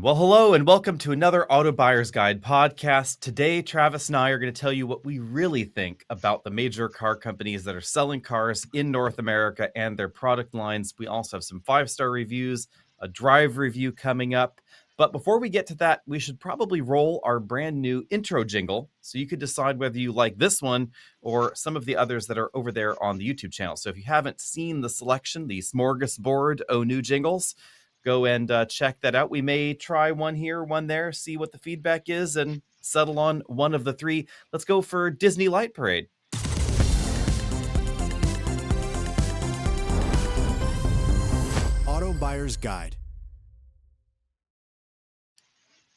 Well, hello and welcome to another Auto Buyer's Guide podcast. Today, Travis and I are going to tell you what we really think about the major car companies that are selling cars in North America and their product lines. We also have some 5-star reviews, a drive review coming up. But before we get to that, we should probably roll our brand new intro jingle so you could decide whether you like this one or some of the others that are over there on the YouTube channel. So if you haven't seen the selection, the smorgasbord o new jingles, go and check that out. We may try one here, one there, see what the feedback is, and settle on one of the three. Let's go for Disney Light Parade. Auto Buyer's Guide.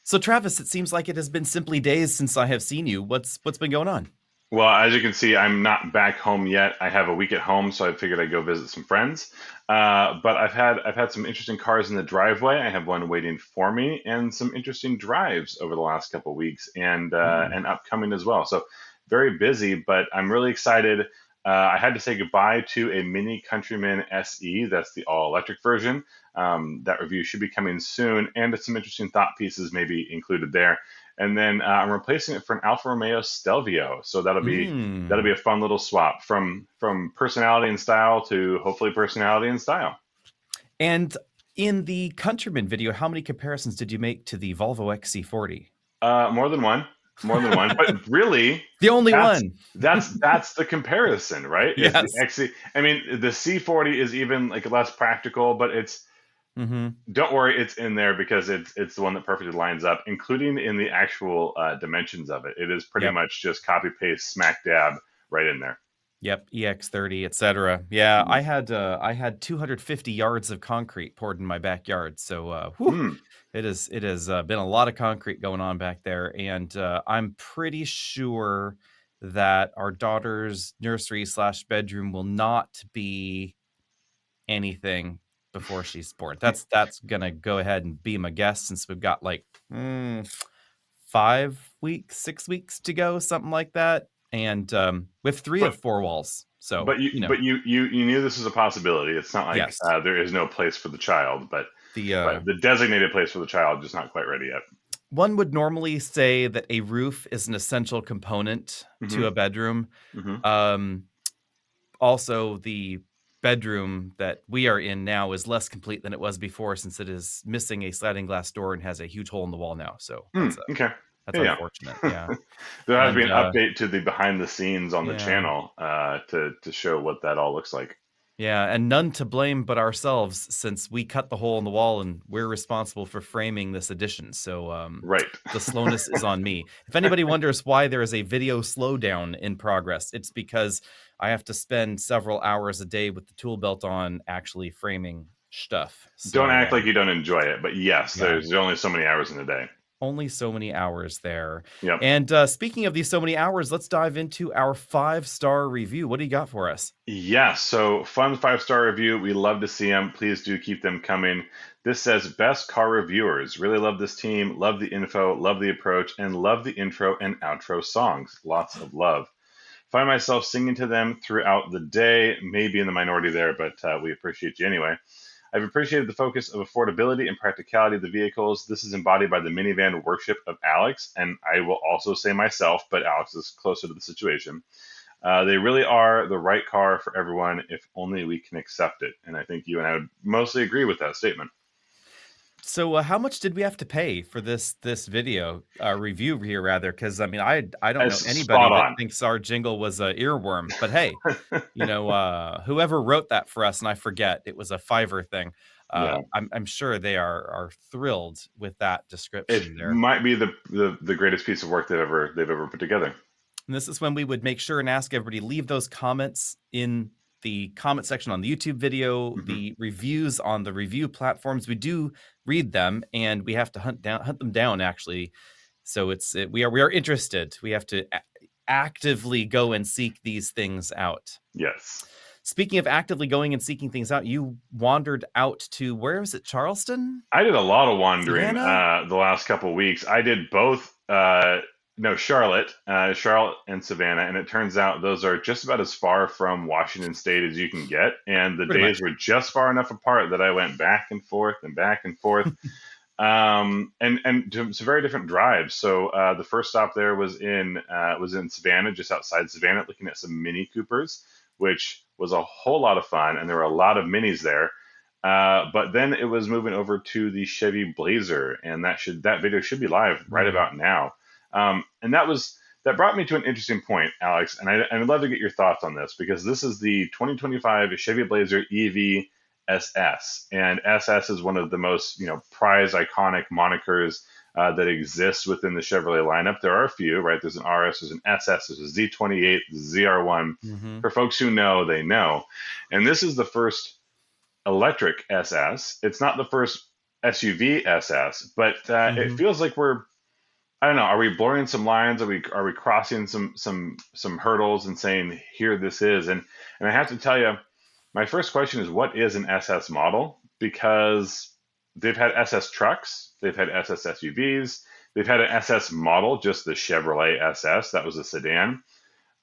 So, Travis, it seems like it has been simply days since I have seen you. What's been going on? Well, as you can see, I'm not back home yet. I have a week at home, so I figured I'd go visit some friends. But I've had some interesting cars in the driveway. I have one waiting for me, and some interesting drives over the last couple of weeks, and upcoming as well. So very busy, but I'm really excited. I had to say goodbye to a Mini Countryman SE. That's the all-electric version. That review should be coming soon, and some interesting thought pieces may be included there. And then I'm replacing it for an Alfa Romeo Stelvio. So that'll be a fun little swap from personality and style to hopefully personality and style. And in the Countryman video, how many comparisons did you make to the Volvo XC40? More than one. But really, the only one. That's the comparison, right? Yes. The C40 is even like less practical, but it's don't worry, it's in there because it's the one that perfectly lines up, including in the actual dimensions of it. It is pretty much just copy paste, smack dab right in there. Yep, EX30, etc. Yeah, I had 250 yards of concrete poured in my backyard, so it has been a lot of concrete going on back there, and I'm pretty sure that our daughter's nursery/bedroom will not be anything before she's born. That's gonna go ahead and be my guess, since we've got like 5 weeks, 6 weeks to go, something like that. And with 3 of 4 walls. So, but you knew this was a possibility. It's not like yes. There is no place for the child, but the designated place for the child is not quite ready yet. One would normally say that a roof is an essential component to a bedroom. Also, the bedroom that we are in now is less complete than it was before, since it is missing a sliding glass door and has a huge hole in the wall now. So that's unfortunate. Yeah. There has to be an update to the behind the scenes on the channel to show what that all looks like. Yeah, and none to blame but ourselves, since we cut the hole in the wall and we're responsible for framing this edition. So right. The slowness is on me. If anybody wonders why there is a video slowdown in progress, it's because I have to spend several hours a day with the tool belt on actually framing stuff. So, don't act like you don't enjoy it, but yes, there's only so many hours in a day. Only so many hours there. Yep. And speaking of these so many hours, let's dive into our 5-star review. What do you got for us? Yes, so fun 5-star review. We love to see them. Please do keep them coming. This says, best car reviewers. Really love this team. Love the info. Love the approach. And love the intro and outro songs. Lots of love. Find myself singing to them throughout the day. Maybe in the minority there, but we appreciate you anyway. I've appreciated the focus of affordability and practicality of the vehicles. This is embodied by the minivan worship of Alex, and I will also say myself, but Alex is closer to the situation. They really are the right car for everyone if only we can accept it. And I think you and I would mostly agree with that statement. So how much did we have to pay for this video review here, rather? Because I mean, I don't know anybody that thinks our jingle was an earworm. But hey, whoever wrote that for us, and I forget, it was a Fiverr thing. I'm sure they are thrilled with that description. It might be the greatest piece of work they've ever put together. And this is when we would make sure and ask everybody, leave those comments in the comment section on the YouTube video, the reviews on the review platforms. We do read them, and we have to hunt them down actually. So we are interested. We have to actively go and seek these things out. Yes. Speaking of actively going and seeking things out, you wandered out to, where was it, Charleston? I did a lot of wandering the last couple of weeks. I did both Charlotte and Savannah, and it turns out those are just about as far from Washington State as you can get, and the days were just far enough apart that I went back and forth. And to some very different drives. So the first stop there was in Savannah, just outside Savannah, looking at some Mini Coopers, which was a whole lot of fun, and there were a lot of Minis there. But then it was moving over to the Chevy Blazer, and that video should be live right Mm. about now. And that brought me to an interesting point, Alex, and I'd love to get your thoughts on this because this is the 2025 Chevy Blazer EV SS, and SS is one of the most prized iconic monikers that exists within the Chevrolet lineup. There are a few, right? There's an RS, there's an SS, there's a Z28, ZR1. Hmm. For folks who know, they know. And this is the first electric SS. It's not the first SUV SS, but it Hmm. feels like I don't know. Are we blurring some lines? Are we crossing some hurdles and saying here this is? And I have to tell you, my first question is what is an SS model? Because they've had SS trucks, they've had SS SUVs, they've had an SS model, just the Chevrolet SS. That was a sedan.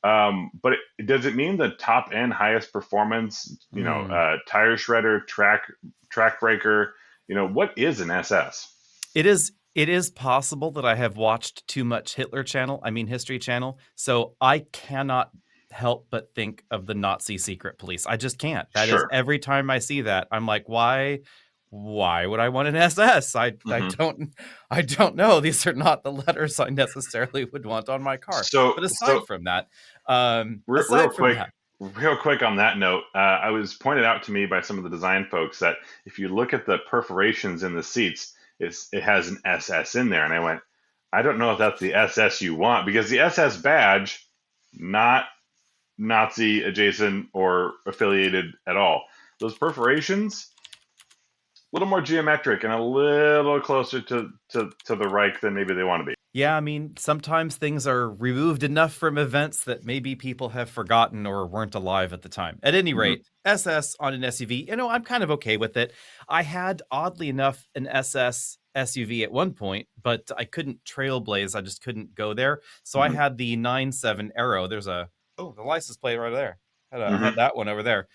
But does it mean the top end, highest performance? Mm. Tire shredder, track breaker. What is an SS? It is possible that I have watched too much History Channel, so I cannot help but think of the Nazi secret police. I just can't. That is Sure. every time I see that, I'm like, why would I want an SS? I hmm don't know. These are not the letters I necessarily would want on my car. So But so real aside from quick, that, real quick on that note, I was pointed out to me by some of the design folks that if you look at the perforations in the seats, it has an SS in there, and I went, I don't know if that's the SS you want because the SS badge, not Nazi adjacent or affiliated at all. Those perforations, a little more geometric and a little closer to the Reich than maybe they want to be. yeah, I mean, sometimes things are removed enough from events that maybe people have forgotten or weren't alive at the time. At any hmm rate, SS on an SUV, I'm kind of okay with it. I had, oddly enough, an SS SUV at one point, but I couldn't trailblaze. I just couldn't go there. So I hmm had the 97 Arrow. The license plate right there. I hmm had that one over there.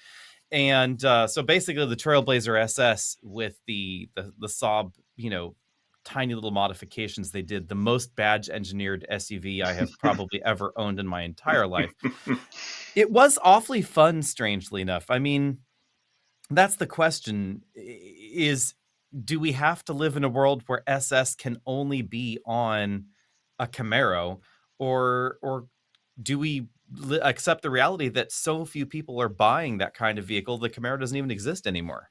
And so basically, the Trailblazer SS with the Saab, tiny little modifications they did, the most badge engineered SUV I have probably ever owned in my entire life. It was awfully fun, strangely enough. I mean, that's the question: is do we have to live in a world where SS can only be on a Camaro, or do we accept the reality that so few people are buying that kind of vehicle, the Camaro doesn't even exist anymore?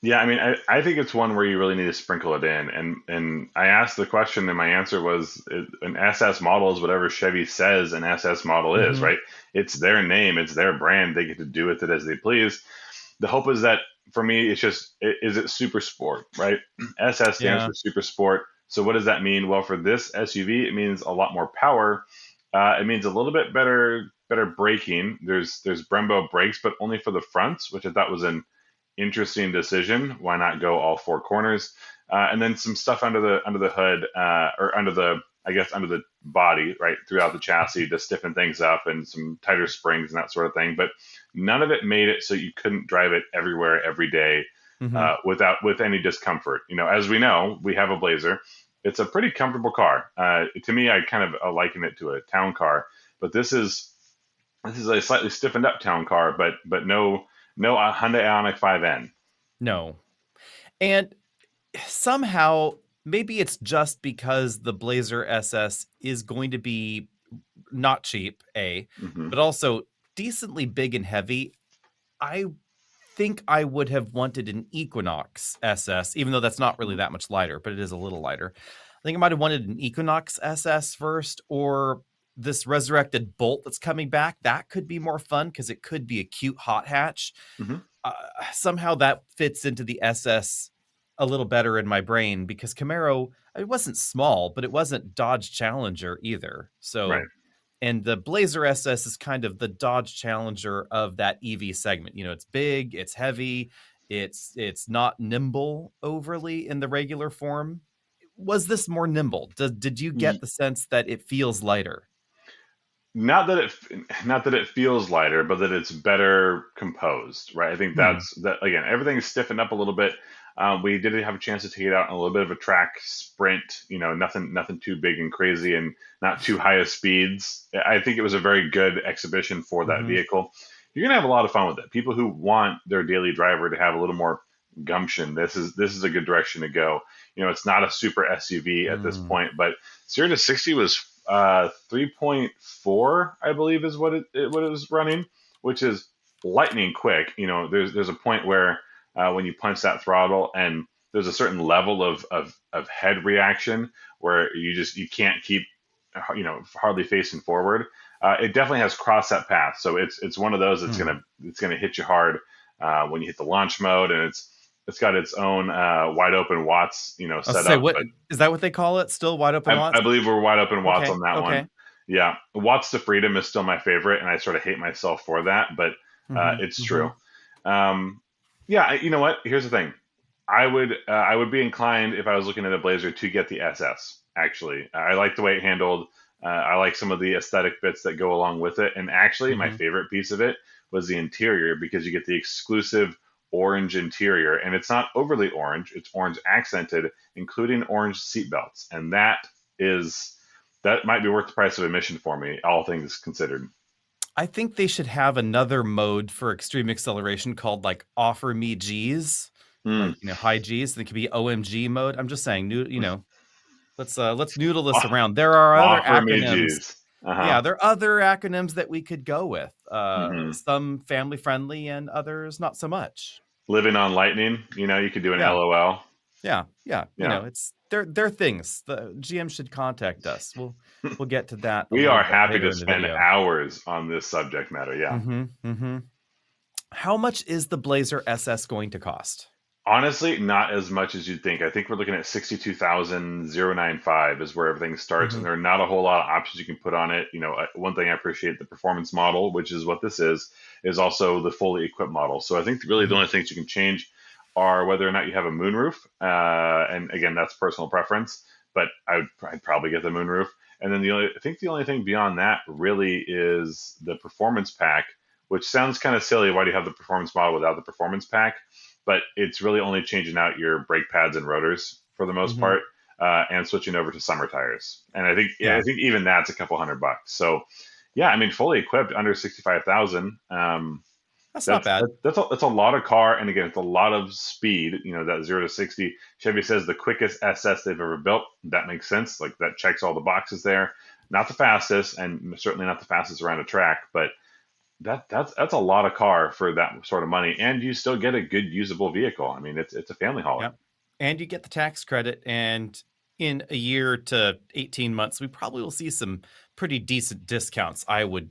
Yeah, I mean, I think it's one where you really need to sprinkle it in. And I asked the question, and my answer was an SS model is whatever Chevy says an SS model is, Hmm. right? It's their name, it's their brand. They get to do with it as they please. The hope is that for me, it's just, is it super sport, right? SS stands Yeah. for super sport. So what does that mean? Well, for this SUV, it means a lot more power. It means a little bit better braking. There's Brembo brakes, but only for the fronts, which I thought was an interesting decision. Why not go all four corners? And then some stuff under the hood, or under the body, right throughout the chassis to stiffen things up, and some tighter springs and that sort of thing. But none of it made it so you couldn't drive it everywhere every day Hmm. with any discomfort. As we know, we have a Blazer. It's a pretty comfortable car. To me, I kind of liken it to a town car, but this is a slightly stiffened up town car, but no Hyundai Ioniq 5N. No. And somehow, maybe it's just because the Blazer SS is going to be not cheap, hmm but also decently big and heavy. I think I would have wanted an Equinox SS, even though that's not really that much lighter, but it is a little lighter. I think I might have wanted an Equinox SS first, or this resurrected Bolt that's coming back. That could be more fun because it could be a cute hot hatch. hmm uh, Somehow that fits into the SS a little better in my brain because Camaro, it wasn't small, but it wasn't Dodge Challenger either. Right. And the Blazer SS is kind of the Dodge Challenger of that EV segment. It's big, it's heavy, it's not nimble overly in the regular form. Was this more nimble? Did you get Y- the sense that it feels lighter? not that it feels lighter, but that it's better composed, right? I think Hmm. that's that again. Everything's stiffened up a little bit. We did have a chance to take it out on a little bit of a track sprint. Nothing too big and crazy, and not too high of speeds. I think it was a very good exhibition for that Mm-hmm. vehicle. You're gonna have a lot of fun with it. People who want their daily driver to have a little more gumption, this is a good direction to go. It's not a super SUV at this Mm. point, but 0 to 60 was 3.4, I believe, is what it was running, which is lightning quick. There's a point where when you punch that throttle, and there's a certain level of head reaction where you can't keep hardly facing forward. It definitely has crossed that path, so it's one of those that's Hmm. gonna hit you hard when you hit the launch mode, and it's got its own wide open Watts I'll set say, up. what But is that? What they call it? Still wide open I lots? believe we're wide open Watts Okay. on that one. Okay. Yeah, Watts to Freedom is still my favorite, and I sort of hate myself for that, but Mm-hmm. it's Mm-hmm. true. Um, yeah, you know what? Here's the thing. I would be inclined if I was looking at a Blazer to get the SS. Actually, I like the way it handled. I like some of the aesthetic bits that go along with it, and actually, my Mm-hmm. favorite piece of it was the interior because you get the exclusive orange interior, and it's not overly orange; it's orange accented, including orange seat belts, and is that might be worth the price of admission for me, all things considered. I think they should have another mode for extreme acceleration called like offer me G's, Hmm. like high G's. They could be OMG mode. I'm just saying, let's noodle this around. There are other Offer me acronyms. G's. Uh huh. Yeah, there are other acronyms that we could go with. Hmm. Some family friendly and others not so much. Living on Lightning. You could do an Yeah, LOL. yeah, yeah. Yeah. It's they're things. The GM should contact us. We'll get to that a We little are bit happy later to in the spend video. hours on this subject matter. Yeah. Mm-hmm. Mm-hmm. How much is the Blazer SS going to cost? Honestly, not as much as you'd think. I think we're looking at 62,095 is where everything starts, and Mm-hmm. there are not a whole lot of options you can put on it. One thing I appreciate the performance model, which is what this is also the fully equipped model. So I think really the Mm-hmm. only things you can change are whether or not you have a moonroof, and again, that's personal preference. But I'd probably get the moonroof, and then the only thing beyond that really is the performance pack, which sounds kind of silly. Why do you have the performance model without the performance pack? But it's really only changing out your brake pads and rotors for the most Mm-hmm. part, and switching over to summer tires. And I Yeah, think even that's a couple $100. So yeah, I mean, fully equipped under 65,000. that's not bad. That's a lot of car, and again, it's a lot of speed. That 0 to 60. Chevy says the quickest SS they've ever built. That makes sense. Like that checks all the boxes there. Not the fastest, and certainly not the fastest around a track, but that's a lot of car for that sort of money, and you still get a good usable vehicle. I mean, it's a family hauler. Yep. And you get the tax credit, and in a year to 18 months, we probably will see some pretty decent discounts, I would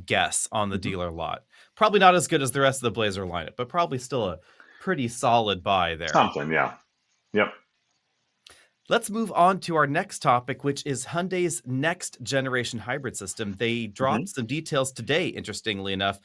guess, on the Hmm. dealer lot. Probably not as good as the rest of the Blazer lineup, but probably still a pretty solid buy there. Something, yeah. Yep. Let's move on to our next topic, which is Hyundai's next generation hybrid system. They Hmm. dropped some details today, interestingly enough,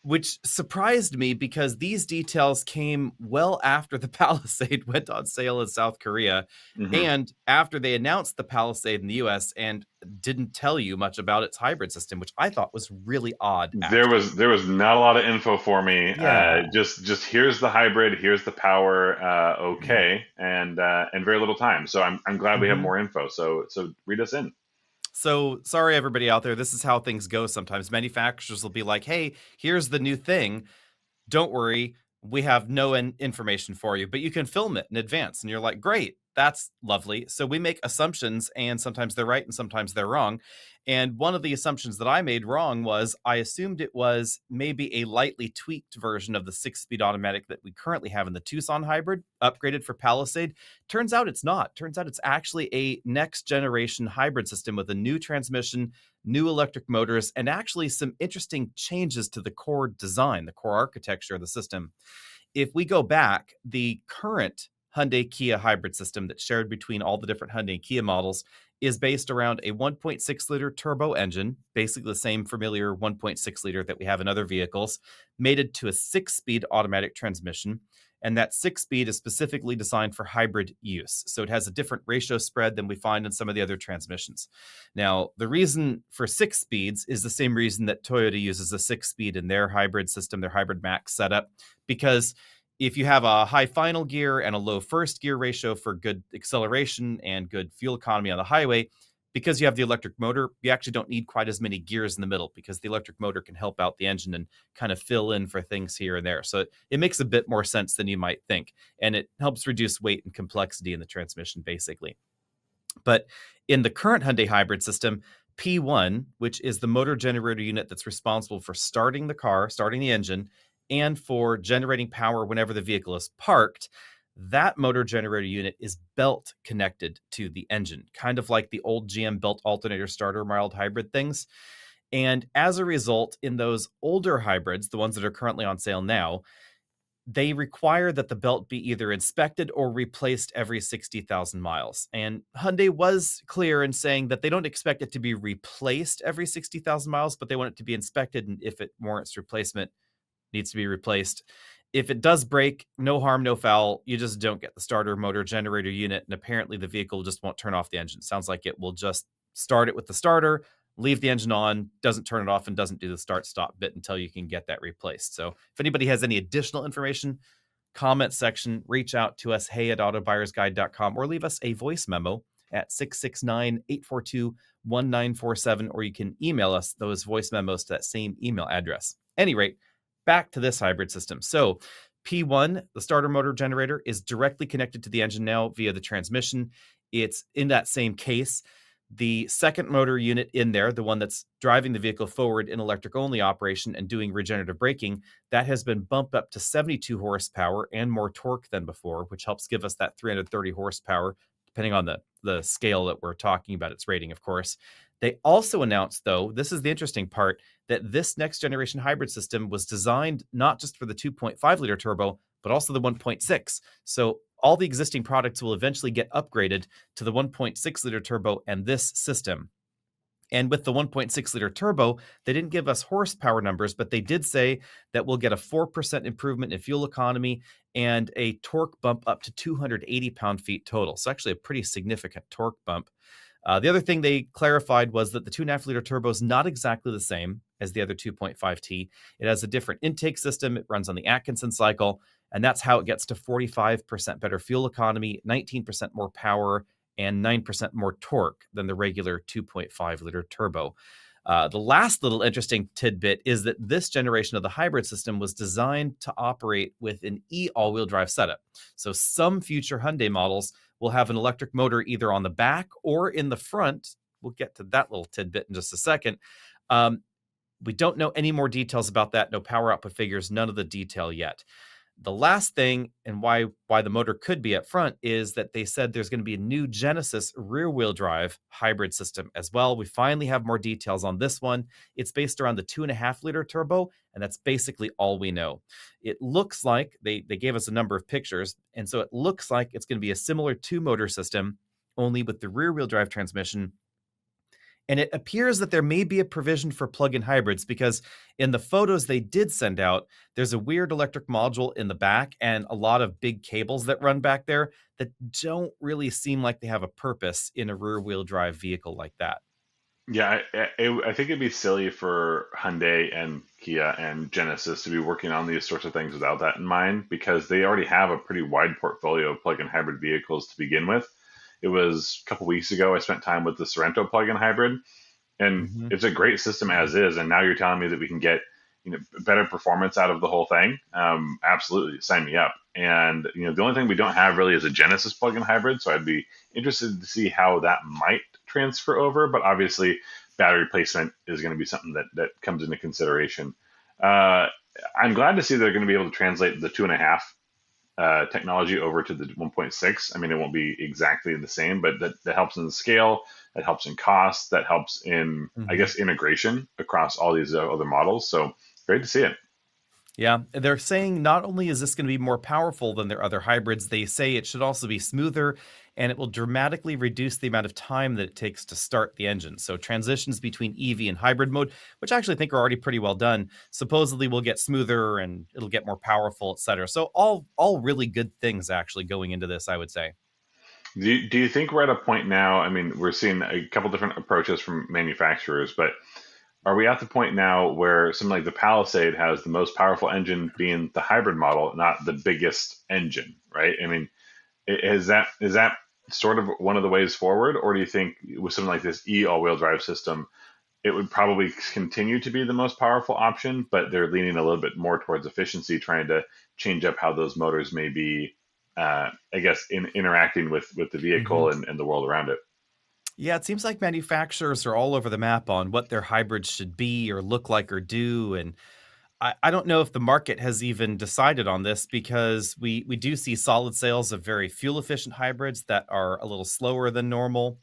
which surprised me because these details came well after the Palisade went on sale in South Korea Hmm. and after they announced the Palisade in the US and didn't tell you much about its hybrid system, which I thought was really odd, There actually. was there was not a lot of info for me. Yeah. Just here's the hybrid, here's the power. Okay, and very little time. So I'm glad we have Mhm. more info. So read us in. So, sorry, everybody out there. This is how things go sometimes. Manufacturers will be like, hey, here's the new thing. Don't worry, we have no information for you, but you can film it in advance. And you're like, great, that's lovely. So we make assumptions, and sometimes they're right and sometimes they're wrong. And one of the assumptions that I made wrong was I assumed it was maybe a lightly tweaked version of the 6-speed automatic that we currently have in the Tucson hybrid, upgraded for Palisade. Turns out it's not. Turns out it's actually a next generation hybrid system with a new transmission, new electric motors, and actually some interesting changes to the core design, the core architecture of the system. If we go back, the current Hyundai Kia hybrid system that's shared between all the different Hyundai Kia models is based around a 1.6 liter turbo engine, basically the same familiar 1.6 liter that we have in other vehicles, mated to a 6-speed automatic transmission. And that 6-speed is specifically designed for hybrid use. So it has a different ratio spread than we find in some of the other transmissions. Now, the reason for 6 speeds is the same reason that Toyota uses a 6-speed in their hybrid system, their hybrid max setup, because If you have a high final gear and a low first gear ratio for good acceleration and good fuel economy on the highway, because you have the electric motor, you actually don't need quite as many gears in the middle because the electric motor can help out the engine and kind of fill in for things here and there. So it makes a bit more sense than you might think. And it helps reduce weight and complexity in the transmission, basically. But in the current Hyundai hybrid system, P1, which is the motor generator unit that's responsible for starting the car, starting the engine, and for generating power whenever the vehicle is parked, that motor generator unit is belt connected to the engine, kind of like the old GM belt alternator starter mild hybrid things. And as a result, in those older hybrids, the ones that are currently on sale now, they require that the belt be either inspected or replaced every 60,000 miles. And Hyundai was clear in saying that they don't expect it to be replaced every 60,000 miles, but they want it to be inspected. And if it warrants replacement, needs to be replaced. If it does break, no harm, no foul. You just don't get the starter motor generator unit. And apparently the vehicle just won't turn off the engine. Sounds like it will just start it with the starter, leave the engine on, doesn't turn it off, and doesn't do the start stop bit until you can get that replaced. So if anybody has any additional information, comment section, reach out to us, hey@autobuyersguide.com, or leave us a voice memo at 669-842-1947, or you can email us those voice memos to that same email address. Any rate, back to this hybrid system. So P1, the starter motor generator, is directly connected to the engine now via the transmission. It's in that same case. The second motor unit in there, the one that's driving the vehicle forward in electric only operation and doing regenerative braking, that has been bumped up to 72 horsepower and more torque than before, which helps give us that 330 horsepower, depending on the scale that we're talking about, its rating, of course. They also announced, though, this is the interesting part, that this next generation hybrid system was designed not just for the 2.5 liter turbo, but also the 1.6. So all the existing products will eventually get upgraded to the 1.6 liter turbo and this system. And with the 1.6 liter turbo, they didn't give us horsepower numbers, but they did say that we'll get a 4% improvement in fuel economy and a torque bump up to 280 pound-feet total. So actually a pretty significant torque bump. The other thing they clarified was that the 2.5 liter turbo is not exactly the same as the other 2.5T. It has a different intake system. It runs on the Atkinson cycle, and that's how it gets to 45% better fuel economy, 19% more power, and 9% more torque than the regular 2.5 liter turbo. The last little interesting tidbit is that this generation of the hybrid system was designed to operate with an all-wheel drive setup. So some future Hyundai models will have an electric motor either on the back or in the front. We'll get to that little tidbit in just a second. We don't know any more details about that. No power output figures, none of the detail yet. The last thing, and why the motor could be up front, is that they said there's going to be a new Genesis rear-wheel drive hybrid system as well. We finally have more details on this one. It's based around the 2.5 liter turbo, and that's basically all we know. It looks like they gave us a number of pictures, and so it looks like it's going to be a similar two-motor system, only with the rear-wheel drive transmission. And it appears that there may be a provision for plug-in hybrids because in the photos they did send out, there's a weird electric module in the back and a lot of big cables that run back there that don't really seem like they have a purpose in a rear-wheel drive vehicle like that. Yeah, I think it'd be silly for Hyundai and Kia and Genesis to be working on these sorts of things without that in mind because they already have a pretty wide portfolio of plug-in hybrid vehicles to begin with. It was a couple weeks ago I spent time with the Sorento plug-in hybrid, and Mhm. it's a great system as is. And now you're telling me that we can get better performance out of the whole thing. Absolutely, sign me up. And the only thing we don't have really is a Genesis plug-in hybrid, so I'd be interested to see how that might transfer over. But obviously, battery placement is going to be something that comes into consideration. Uh, I'm glad to see they're going to be able to translate the 2.5 technology over to the 1.6. I mean, it won't be exactly the same, but that helps in the scale, that helps in cost, that helps in, I Mhm. guess, integration across all these other models. So great to see it. Yeah, they're saying not only is this going to be more powerful than their other hybrids, they say it should also be smoother and it will dramatically reduce the amount of time that it takes to start the engine. So transitions between EV and hybrid mode, which I actually think are already pretty well done, supposedly will get smoother and it'll get more powerful, etc. So all really good things actually going into this, I would say. Do you think we're at a point now? I mean, we're seeing a couple different approaches from manufacturers, but are we at the point now where something like the Palisade has the most powerful engine being the hybrid model, not the biggest engine, right? I mean, is that sort of one of the ways forward, or do you think with something like this all-wheel drive system, it would probably continue to be the most powerful option, but they're leaning a little bit more towards efficiency, trying to change up how those motors may be, I guess, interacting with the Hmm. vehicle and the world around it. Yeah, it seems like manufacturers are all over the map on what their hybrids should be or look like or do. And I don't know if the market has even decided on this because we do see solid sales of very fuel efficient hybrids that are a little slower than normal.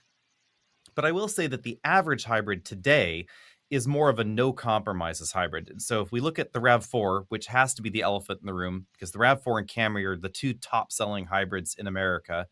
But I will say that the average hybrid today is more of a no compromises hybrid. And so if we look at the RAV4, which has to be the elephant in the room because the RAV4 and Camry are the two top selling hybrids in America,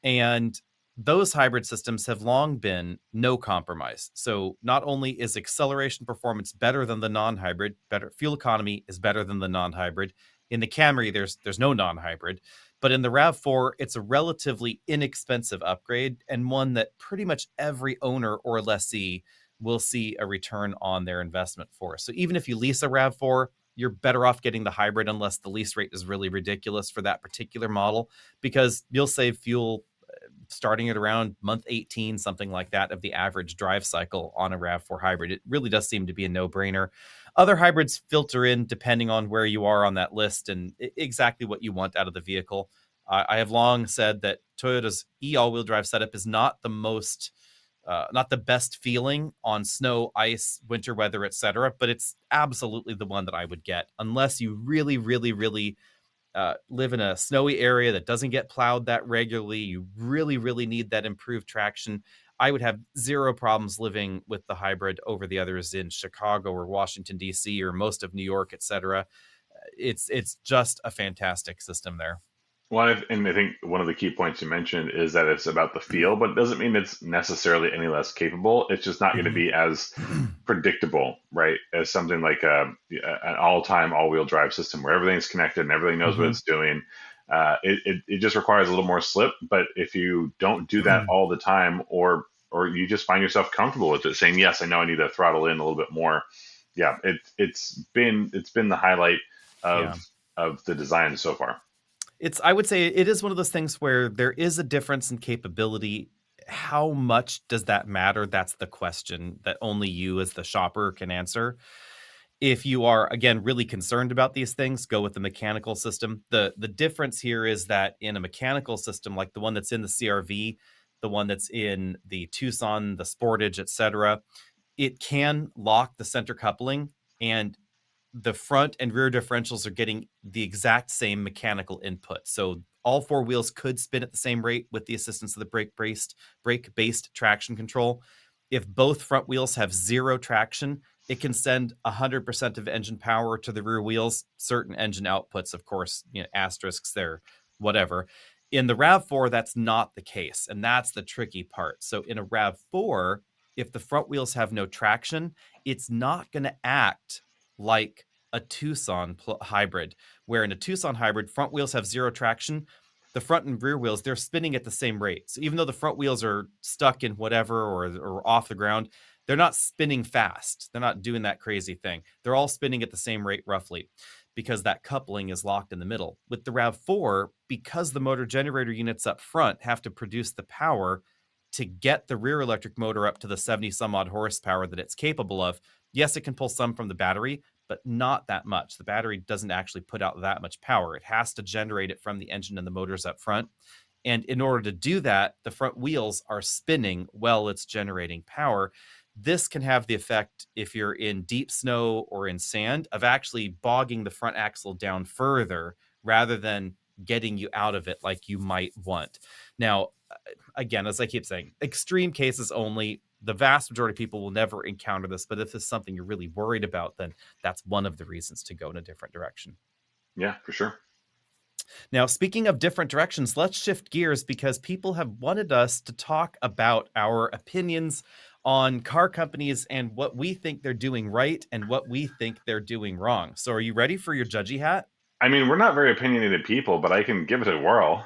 and those hybrid systems have long been no compromise. So not only is acceleration performance better than the non-hybrid, better fuel economy is better than the non-hybrid. In the Camry, there's no non-hybrid, but in the RAV4, it's a relatively inexpensive upgrade and one that pretty much every owner or lessee will see a return on their investment for. So even if you lease a RAV4, you're better off getting the hybrid unless the lease rate is really ridiculous for that particular model because you'll save fuel starting at around month 18, something like that, of the average drive cycle on a RAV4 hybrid. It really does seem to be a no brainer. Other hybrids filter in depending on where you are on that list and exactly what you want out of the vehicle. I have long said that Toyota's all-wheel drive setup is not the best feeling on snow, ice, winter weather, etc. But it's absolutely the one that I would get unless you really, really, really live in a snowy area that doesn't get plowed that regularly, you really, really need that improved traction. I would have zero problems living with the hybrid over the others in Chicago or Washington, D.C., or most of New York, etc. It's just a fantastic system there. And I think one of the key points you mentioned is that it's about the feel, but it doesn't mean it's necessarily any less capable. It's just not going to Mhm. be as predictable, right, as something like an all-time all-wheel drive system where everything's connected and everything knows what Mhm. it's doing. It just requires a little more slip, but if you don't do that all the time, or you just find yourself comfortable with it, saying, "Yes, I know I need to throttle in a little bit more," yeah, it's been the highlight Yeah. of the design so far. I would say it is one of those things where there is a difference in capability. How much does that matter? That's the question that only you as the shopper can answer. If you are, again, really concerned about these things, go with the mechanical system. The difference here is that in a mechanical system like the one that's in the CRV, the one that's in the Tucson, the Sportage, etc., it can lock the center coupling, and the front and rear differentials are getting the exact same mechanical input. So all four wheels could spin at the same rate with the assistance of the brake-based traction control. If both front wheels have zero traction, it can send 100% of engine power to the rear wheels. Certain engine outputs, of course, asterisks there, whatever. In the RAV4, that's not the case, and that's the tricky part. So in a RAV4, if the front wheels have no traction, it's not going to act like a Tucson hybrid, where in a Tucson hybrid, front wheels have zero traction. The front and rear wheels, they're spinning at the same rate. So even though the front wheels are stuck in whatever or off the ground, they're not spinning fast. They're not doing that crazy thing. They're all spinning at the same rate roughly because that coupling is locked in the middle. With the RAV4, because the motor generator units up front have to produce the power to get the rear electric motor up to the 70 some odd horsepower that it's capable of. Yes, it can pull some from the battery, but not that much. The battery doesn't actually put out that much power. It has to generate it from the engine and the motors up front. And in order to do that, the front wheels are spinning while it's generating power. This can have the effect, if you're in deep snow or in sand, of actually bogging the front axle down further rather than getting you out of it like you might want. Now, again, as I keep saying, extreme cases only. The vast majority of people will never encounter this, but if it's something you're really worried about, then that's one of the reasons to go in a different direction. Yeah, for sure. Now, speaking of different directions, let's shift gears because people have wanted us to talk about our opinions on car companies and what we think they're doing right and what we think they're doing wrong. So, are you ready for your judgy hat? I mean, we're not very opinionated people, but I can give it a whirl.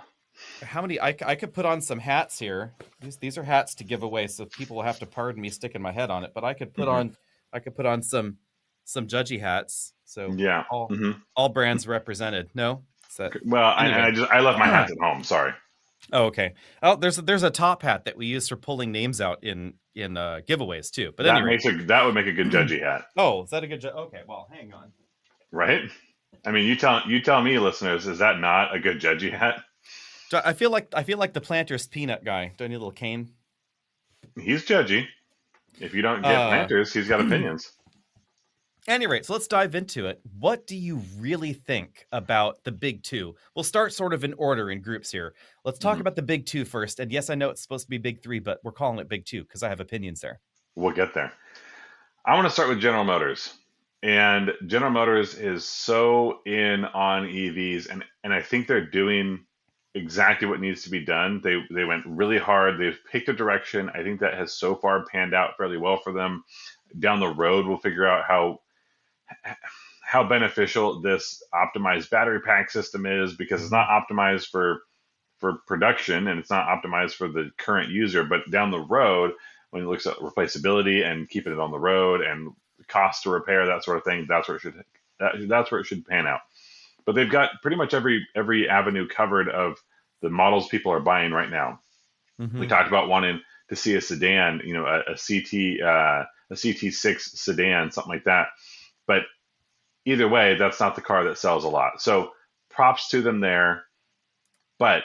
How many? I could put on some hats here. These are hats to give away, so people will have to pardon me sticking my head on it. But I could put Hmm. on I could put on some judgy hats. So Yeah. all hmm all brands represented. No, is that Well, anyway? I left my hats at home. Sorry. Oh, okay. Oh, there's a top hat that we use for pulling names out in giveaways too. But anyway, That would make a good judgy hat, oh, is that a good? Okay, well, hang on. right? I mean, you tell me, listeners, is that not a good judgy hat? I feel like the planter's peanut guy. Do I need a little cane? He's judgy. If you don't get Uh, planters, he's got opinions. Any rate, so let's dive into it. What do you really think about the big two? We'll start sort of in order in groups here. Let's talk hmm about the big two first. And yes, I know it's supposed to be big three, but we're calling it big two because I have opinions there. We'll get there. I want to start with General Motors. And General Motors is so in on EVs, and I think they're doing exactly what needs to be done. They went really hard. They've picked a direction. I think that has so far panned out fairly well for them. Down the road, we'll figure out how beneficial this optimized battery pack system is, because it's not optimized for production and it's not optimized for the current user, but down the road, when it looks at replaceability and keeping it on the road and cost to repair, that sort of thing, that's where it should pan out. But they've got pretty much every avenue covered of the models people are buying right now. We Mm-hmm. talked about wanting to see a sedan, a CT6 sedan, something like that. But either way, that's not the car that sells a lot. So props to them there, but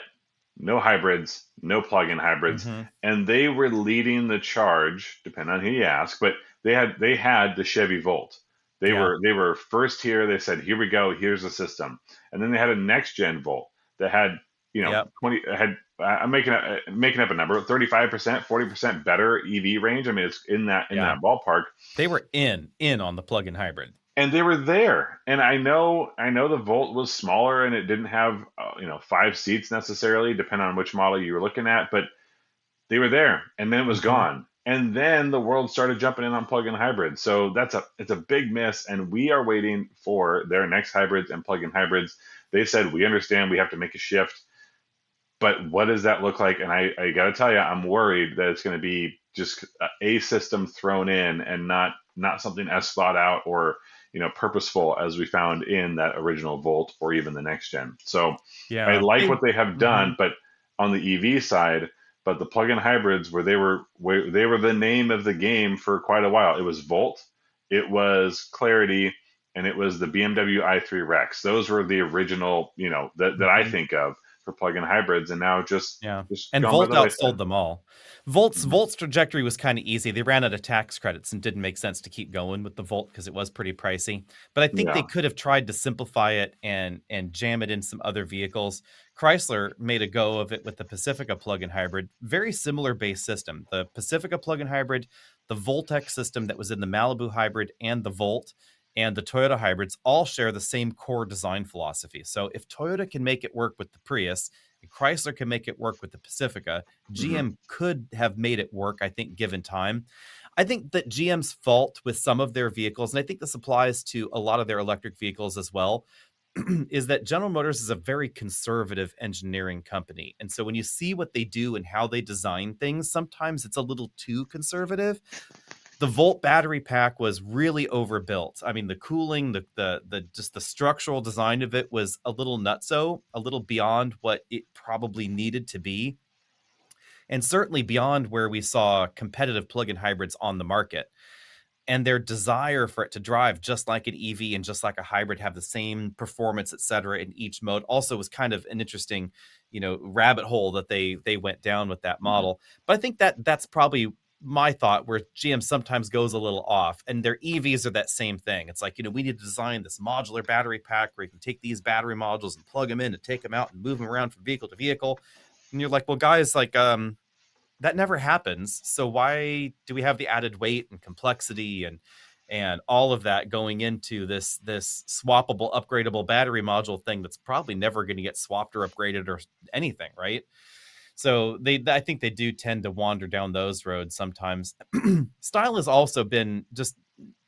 no hybrids, no plug-in hybrids, Mm-hmm. and they were leading the charge, depending on who you ask. But they had the Chevy Volt. Yeah. They were first here. They said, "Here we go. Here's the system." And then they had a next gen Volt that had, Yep. 20 had. I'm making up a number, 35%, 40% better EV range. I mean, it's in Yeah. that ballpark, They were in on the plug-in hybrid. and they were there. And I know the Volt was smaller and it didn't have 5 seats necessarily, depending on which model you were looking at, but they were there, and then it was Mm-hmm. gone. And then the world started jumping in on plug-in hybrids. So it's a big miss, and we are waiting for their next hybrids and plug-in hybrids. They said, we understand we have to make a shift, but what does that look like? And I got to tell you, I'm worried that it's going to be just a system thrown in and not something as thought out or purposeful as we found in that original Volt or even the next gen. So I Yeah. like what they have Mm-hmm. done, but on the EV side, but the plug-in hybrids where they were the name of the game for quite a while. It was Volt, it was Clarity, and it was the BMW i3 Rex. Those were the original, that I Mm-hmm. think of for plug-in hybrids, and now Yeah. just And gone by Volt the wayside. outsold them all. Mhm. Volt's trajectory was kind of easy. They ran out of tax credits and didn't make sense to keep going with the Volt because it was pretty pricey. But I think they Yeah. could have tried to simplify it and jam it in some other vehicles. Chrysler made a go of it with the Pacifica plug-in hybrid, very similar base system. The Pacifica plug-in hybrid, the Voltec system that was in the Malibu hybrid and the Volt and the Toyota hybrids all share the same core design philosophy. So if Toyota can make it work with the Prius, and Chrysler can make it work with the Pacifica, hmm GM could have made it work, I think, given time. I think that GM's fault with some of their vehicles, and I think this applies to a lot of their electric vehicles as well, is that General Motors is a very conservative engineering company. And so when you see what they do and how they design things, sometimes it's a little too conservative. The Volt battery pack was really overbuilt. I mean, the cooling, the just the structural design of it was a little nutso, a little beyond what it probably needed to be, and certainly beyond where we saw competitive plug-in hybrids on the market. And their desire for it to drive just like an EV and just like a hybrid, have the same performance, et cetera, in each mode, also was kind of an interesting, rabbit hole that they went down with that hmm model. But I think that that's probably my thought, where GM sometimes goes a little off, and their EVs are that same thing. It's like, we need to design this modular battery pack where you can take these battery modules and plug them in and take them out and move them around from vehicle to vehicle. And you're like, well, guys, like, that never happens. So why do we have the added weight and complexity and all of that going into this swappable, upgradable battery module thing that's probably never going to get swapped or upgraded or anything, right? So I think they do tend to wander down those roads sometimes. Style has also been just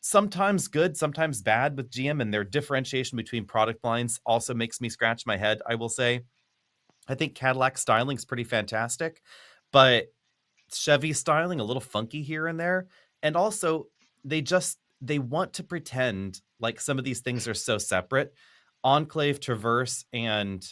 sometimes good, sometimes bad with GM, and their differentiation between product lines also makes me scratch my head, I will say. I think Cadillac styling is pretty fantastic, but Chevy styling a little funky here and there. And also, they just they want to pretend like some of these things are so separate. Enclave, Traverse, and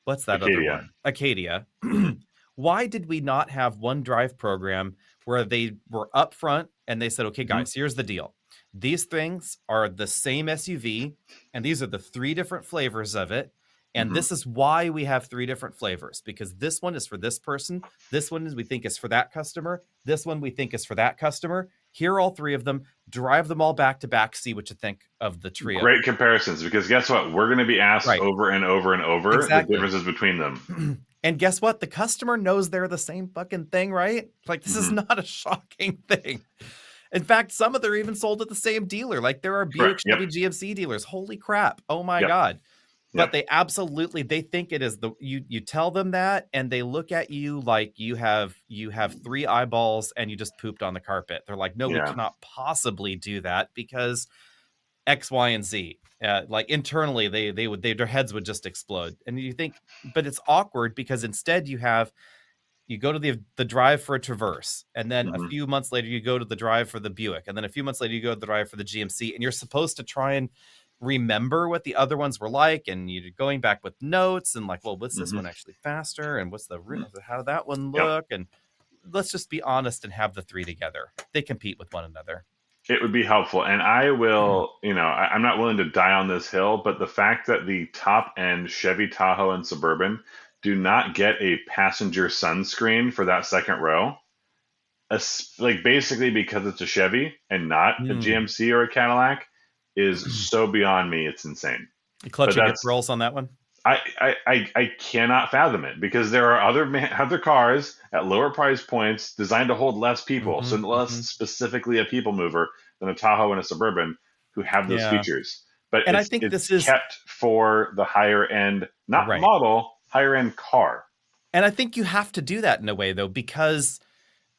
what's that other Acadia. one? Acadia. Hmm. Why did we not have one drive program where they were upfront and they said, okay, Hmm. guys, here's the deal. These things are the same SUV, and these are the three different flavors of it. And Hmm. this is why we have three different flavors, because this one is for this person. This one is we think is for that customer. This one we think is for that customer. Here are all three of them. Drive them all back to back. See what you think of the trio. Great comparisons, because guess what? We're going to be asked Right. over and over and over the Exactly. differences between them. And guess what? The customer knows they're the same fucking thing, right? Like, this is Hmm. not a shocking thing. In fact, some of them are even sold at the same dealer. Like, there are Buick, Correct. Yep. Chevy, GMC dealers. Holy crap. Oh my Yep. God. But Yep. they absolutely, they think it is you tell them that and they look at you like you have three eyeballs and you just pooped on the carpet. They're like, no, we Yeah. cannot possibly do that because X, Y, and Z. Like internally, their heads would just explode. And you think, but it's awkward because instead you go to the drive for a Traverse, and then a Hmm. few months later you go to the drive for the Buick, and then a few months later you go to the drive for the GMC, and you're supposed to try and remember what the other ones were like, and you're going back with notes and like, well, what's this Hmm. one actually faster, and what's the how did that one Yep. look, and let's just be honest and have the three together. They compete with one another. It would be helpful. And I will, I'm not willing to die on this hill, but the fact that the top end Chevy Tahoe and Suburban do not get a passenger sunscreen for that second row, like basically because it's a Chevy and not a Mm. GMC or a Cadillac, is so beyond me. It's insane. But Clutching your that's pearls on that one. I cannot fathom it, because there are other cars at lower price points designed to hold less people, so Hmm, less hmm. specifically a people mover than a Tahoe and a Suburban, who have those Yeah, features. But and I it's think this it's is kept for the higher end, not right. model, higher end car. And I think you have to do that in a way though, because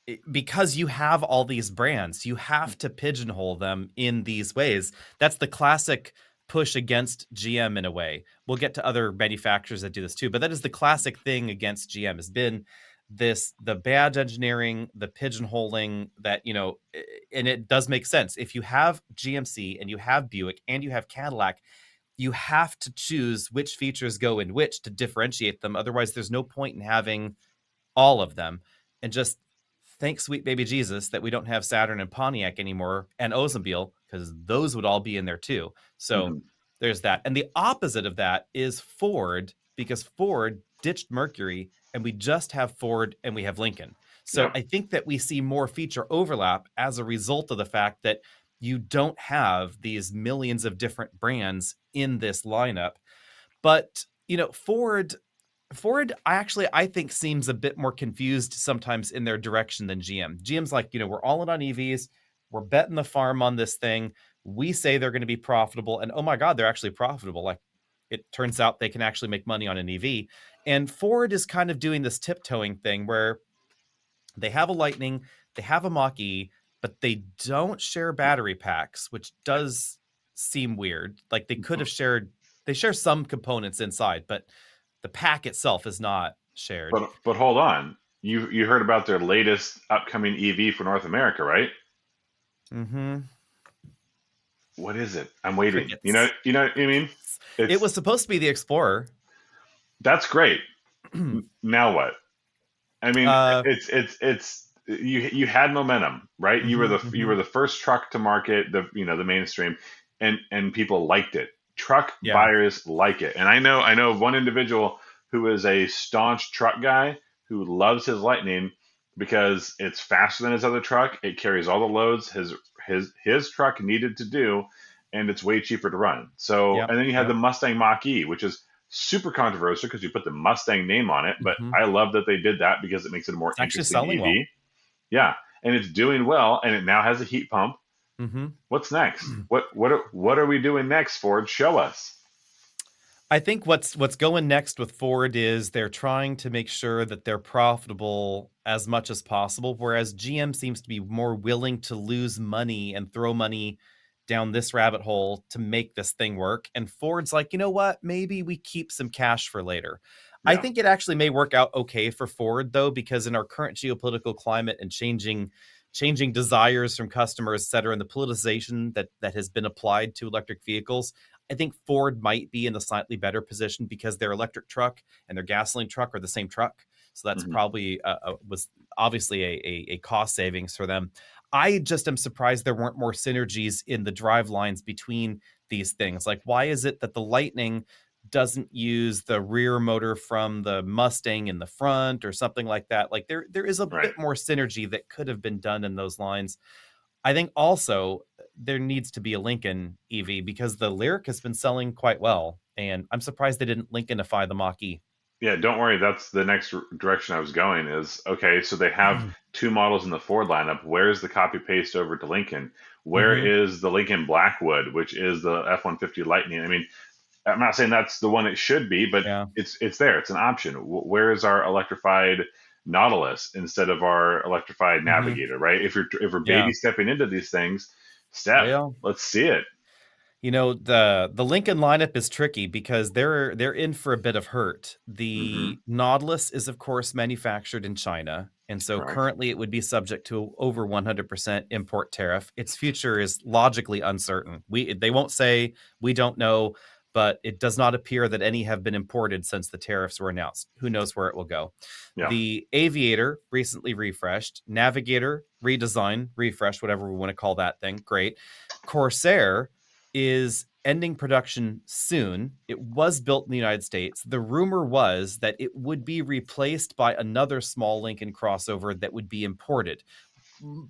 you have all these brands, you have to pigeonhole them in these ways. That's the classic push against GM in a way. We'll get to other manufacturers that do this too, but that is the classic thing against GM has been the badge engineering, the pigeonholing that, and it does make sense. If you have GMC and you have Buick and you have Cadillac, you have to choose which features go in which to differentiate them. Otherwise, there's no point in having all of them. And just thank sweet baby Jesus that we don't have Saturn and Pontiac anymore and Oldsmobile, because those would all be in there too. So Hmm. there's that. And the opposite of that is Ford, because Ford ditched Mercury and we just have Ford and we have Lincoln. So Yep. I think that we see more feature overlap as a result of the fact that you don't have these millions of different brands in this lineup. But, Ford, I think seems a bit more confused sometimes in their direction than GM. GM's like, we're all in on EVs. We're betting the farm on this thing. We say they're going to be profitable, and oh my God, they're actually profitable. Like, it turns out they can actually make money on an EV. And Ford is kind of doing this tiptoeing thing where they have a Lightning, they have a Mach-E, but they don't share battery packs, which does seem weird. Like they share some components inside, but the pack itself is not shared. But hold on. You heard about their latest upcoming EV for North America, right? Mm-hmm. What is it? I'm waiting. Crickets. You know what I mean? It It's was supposed to be the Explorer. That's great. Now what? I mean, uh, it's you had momentum, right? You were mm-hmm, you mm-hmm. were the first truck to market, the mainstream, and people liked it. Truck Yeah, buyers like it. And I know one individual who is a staunch truck guy who loves his Lightning because it's faster than his other truck. It carries all the loads his truck needed to do, and it's way cheaper to run. So, yep, and then you had the yep. Mustang Mach-E, which is super controversial because you put the Mustang name on it, but Mm-hmm. I love that they did that because it makes it a more It's actually interesting selling well. EV. Yeah, and it's doing well, and it now has a heat pump. Mm-hmm. What's next? What are we doing next, Ford? Show us. I think what's going next with Ford is they're trying to make sure that they're profitable as much as possible, whereas GM seems to be more willing to lose money and throw money down this rabbit hole to make this thing work. And Ford's like, you know what? Maybe we keep some cash for later. I Yeah. think it actually may work out okay for Ford though, because in our current geopolitical climate and changing changing desires from customers, et cetera, and the politicization that has been applied to electric vehicles, I think Ford might be in a slightly better position because their electric truck and their gasoline truck are the same truck. So that's Hmm. probably was obviously a cost savings for them. I just am surprised there weren't more synergies in the drive lines between these things. Like, why is it that the Lightning doesn't use the rear motor from the Mustang in the front or something like that? Like, there is a Right. bit more synergy that could have been done in those lines. I think also there needs to be a Lincoln EV because the Lyric has been selling quite well, and I'm surprised they didn't Lincolnify the Mach-E. Yeah, don't worry. That's the next direction I was going is okay, so they have two models in the Ford lineup. Where's the copy paste over to Lincoln? Where Mhm. is the Lincoln Blackwood, which is the F-150 Lightning? I mean, I'm not saying that's the one it should be, but Yeah. it's there. It's an option. Where is our electrified Nautilus instead of our electrified Mhm. Navigator, right? If we're Yeah. baby stepping into these things, step. Well, Let's see it. you know, the Lincoln lineup is tricky because they're in for a bit of hurt. Hmm. The Nautilus is, of course, manufactured in China, and so Correct. currently it would be subject to over 100% import tariff. Its future is logically uncertain. They won't say we don't know, but it does not appear that any have been imported since the tariffs were announced. Who knows where it will go? Yeah. The Aviator recently refreshed, Navigator redesign, refresh, whatever we want to call that thing. Great. Corsair is ending production soon. It was built in the United States. The rumor was that it would be replaced by another small Lincoln crossover that would be imported.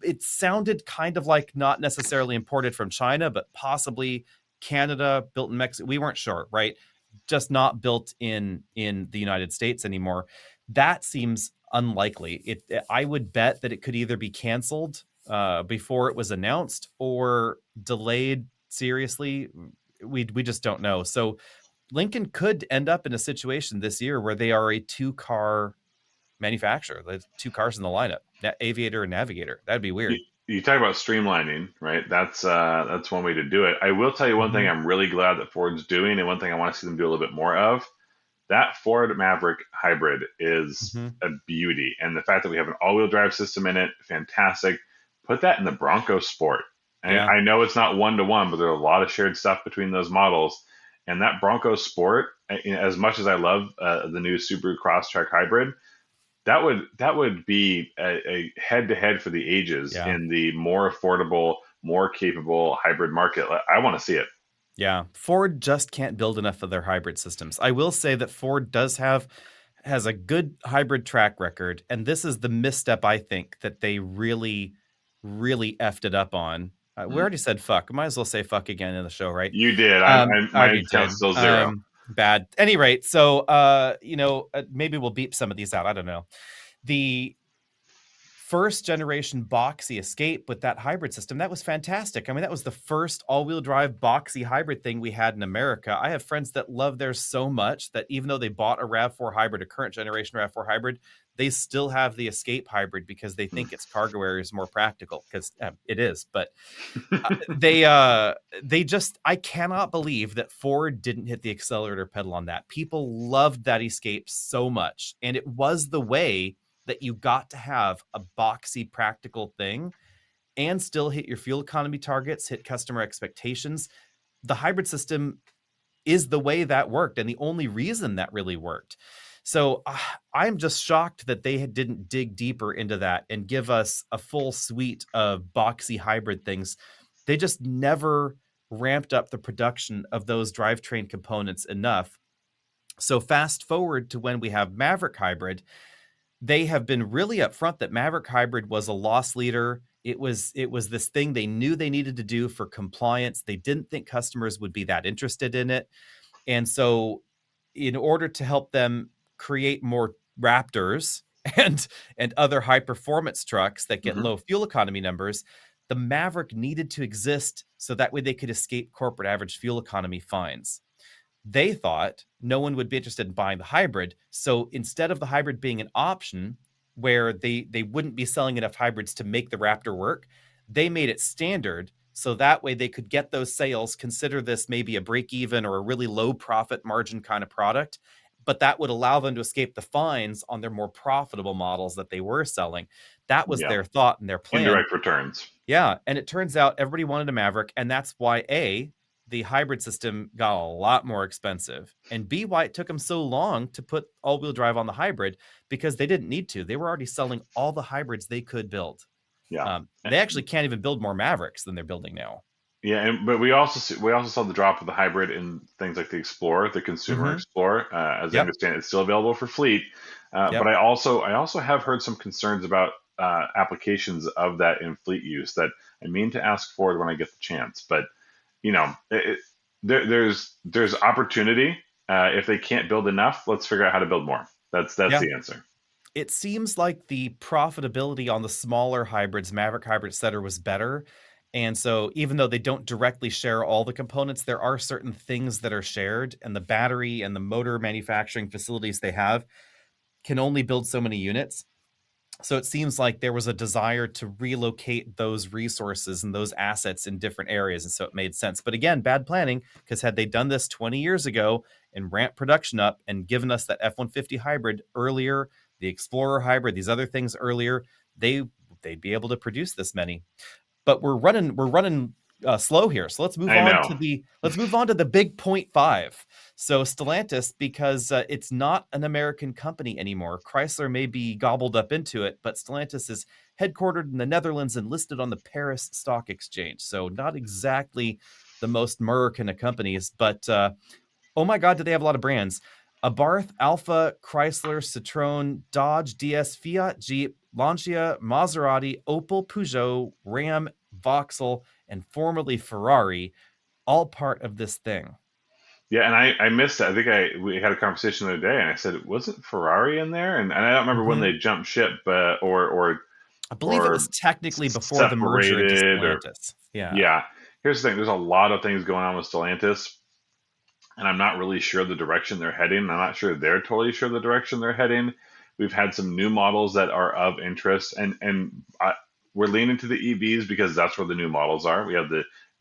It sounded kind of like not necessarily imported from China, but possibly Canada, built in Mexico. We weren't sure, right? Just not built in the United States anymore. That seems unlikely. I would bet that it could either be canceled before it was announced or delayed seriously. We just don't know. So Lincoln could end up in a situation this year where they are a two-car manufacturer. There's two cars in the lineup, Aviator and Navigator. That'd be You, weird. you talk about streamlining, right? That's one way to do it. I will tell you one thing Hmm. I'm really glad that Ford's doing, and one thing I want to see them do a little bit more of. That Ford Maverick hybrid is Hmm. a beauty, and the fact that we have an all-wheel drive system in it, fantastic. Put that in the Bronco Sport. And Yeah. I know it's not one to one, but there's a lot of shared stuff between those models. And that Bronco Sport, as much as I love the new Subaru Crosstrek hybrid, that would be a head-to-head for the ages Yeah. in the more affordable, more capable hybrid market. I want to see it. Yeah. Ford just can't build enough of their hybrid systems. I will say that Ford has a good hybrid track record, and this is the misstep I think that they really effed it up on. We Mm. already said fuck. Might as well say fuck again in the show, right? You did. I My already count's did. still zero. Bad. Any rate, so maybe we'll beep some of these out. I don't know. The first generation boxy Escape with that hybrid system, that was fantastic. I mean, that was the first all-wheel drive boxy hybrid thing we had in America. I have friends that love theirs so much that even though they bought a RAV4 hybrid, a current generation RAV4 hybrid, they still have the Escape hybrid because they think its cargo area is more practical, because it is. But they just, I cannot believe that Ford didn't hit the accelerator pedal on that. People loved that Escape so much, and it was the way that you got to have a boxy practical thing and still hit your fuel economy targets, hit customer expectations. The hybrid system is the way that worked and the only reason that really worked. So I'm just shocked that they didn't dig deeper into that and give us a full suite of boxy hybrid things. They just never ramped up the production of those drivetrain components enough. So fast forward to when we have Maverick Hybrid, they have been really upfront that Maverick Hybrid was a loss leader. It was this thing they knew they needed to do for compliance. They didn't think customers would be that interested in it. And so in order to help them create more Raptors and other high performance trucks that get Hmm. low fuel economy numbers, the Maverick needed to exist so that way they could escape corporate average fuel economy fines. They thought no one would be interested in buying the hybrid. So instead of the hybrid being an option where they wouldn't be selling enough hybrids to make the Raptor work, they made it standard. So that way they could get those sales, consider this maybe a break even or a really low profit margin kind of product. But that would allow them to escape the fines on their more profitable models that they were selling. That was Yeah. their thought and their plan. Indirect returns. Yeah, and it turns out everybody wanted a Maverick, and that's why the hybrid system got a lot more expensive, and B, why it took them so long to put all-wheel drive on the hybrid, because they didn't need to. They were already selling all the hybrids they could build. Yeah. They actually can't even build more Mavericks than they're building now. Yeah, but we also saw the drop of the hybrid in things like the Explorer, the consumer Mhm. Explorer. As I Yep. understand, it's still available for fleet. But Yep. I also have heard some concerns about applications of that in fleet use that I mean to ask Ford when I get the chance. But there's opportunity. If they can't build enough, let's figure out how to build more. That's Yeah. the answer. It seems like the profitability on the smaller hybrids, Maverick Hybrid, etc., was better. And so even though they don't directly share all the components, there are certain things that are shared, and the battery and the motor manufacturing facilities they have can only build so many units. So it seems like there was a desire to relocate those resources and those assets in different areas. And so it made sense. But again, bad planning, because had they done this 20 years ago and ramped production up and given us that F-150 hybrid earlier, the Explorer hybrid, these other things earlier, they'd be able to produce this many. But we're running slow here. So let's move I on know. to the big point five. So Stellantis, because it's not an American company anymore. Chrysler may be gobbled up into it, but Stellantis is headquartered in the Netherlands and listed on the Paris Stock Exchange. So not exactly the most American of companies, but oh my God, do they have a lot of brands? Abarth, Alpha, Chrysler, Citroën, Dodge, DS, Fiat, Jeep, Lancia, Maserati, Opel, Peugeot, Ram, Vauxhall, and formerly Ferrari, all part of this thing. Yeah, and I missed that. I think we had a conversation the other day, and I said, wasn't Ferrari in there? And I don't remember when Mhm. they jumped ship, or I believe it or was technically before the merger into separated, or Stellantis. Yeah. yeah. Here's the thing: there's a lot of things going on with Stellantis, and I'm not really sure the direction they're heading. I'm not sure they're totally sure the direction they're heading. We've had some new models that are of interest, we're leaning to the EVs because that's where the new models are. We have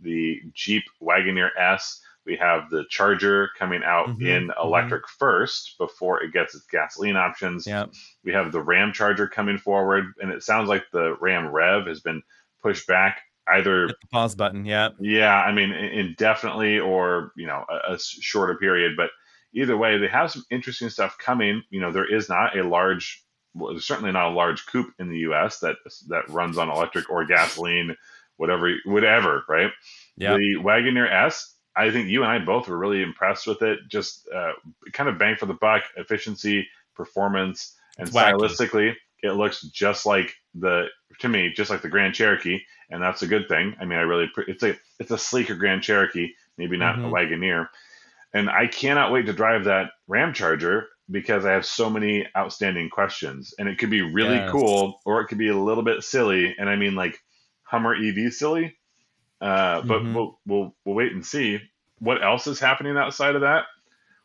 the Jeep Wagoneer S. We have the Charger coming out Mhm. in Mhm. electric first before it gets its gasoline options. Yeah. We have the Ram Charger coming forward, and it sounds like the Ram Rev has been pushed back either, Hit the pause button. Yeah. yeah, I mean, indefinitely, or a shorter period. But either way, they have some interesting stuff coming. There is not a large, well, there's certainly not a large coupe in the U.S. that runs on electric or gasoline, whatever, right? Yeah. The Wagoneer S, I think you and I both were really impressed with it. Just kind of bang for the buck, efficiency, performance, and It's wacky. stylistically, it looks to me, just like the Grand Cherokee, and that's a good thing. I mean, it's a sleeker Grand Cherokee, maybe not a Mhm. Wagoneer, and I cannot wait to drive that Ram Charger because I have so many outstanding questions, and it could be really Yes. cool or it could be a little bit silly, and I mean like Hummer EV silly. But Mhm. we'll wait and see what else is happening outside of that.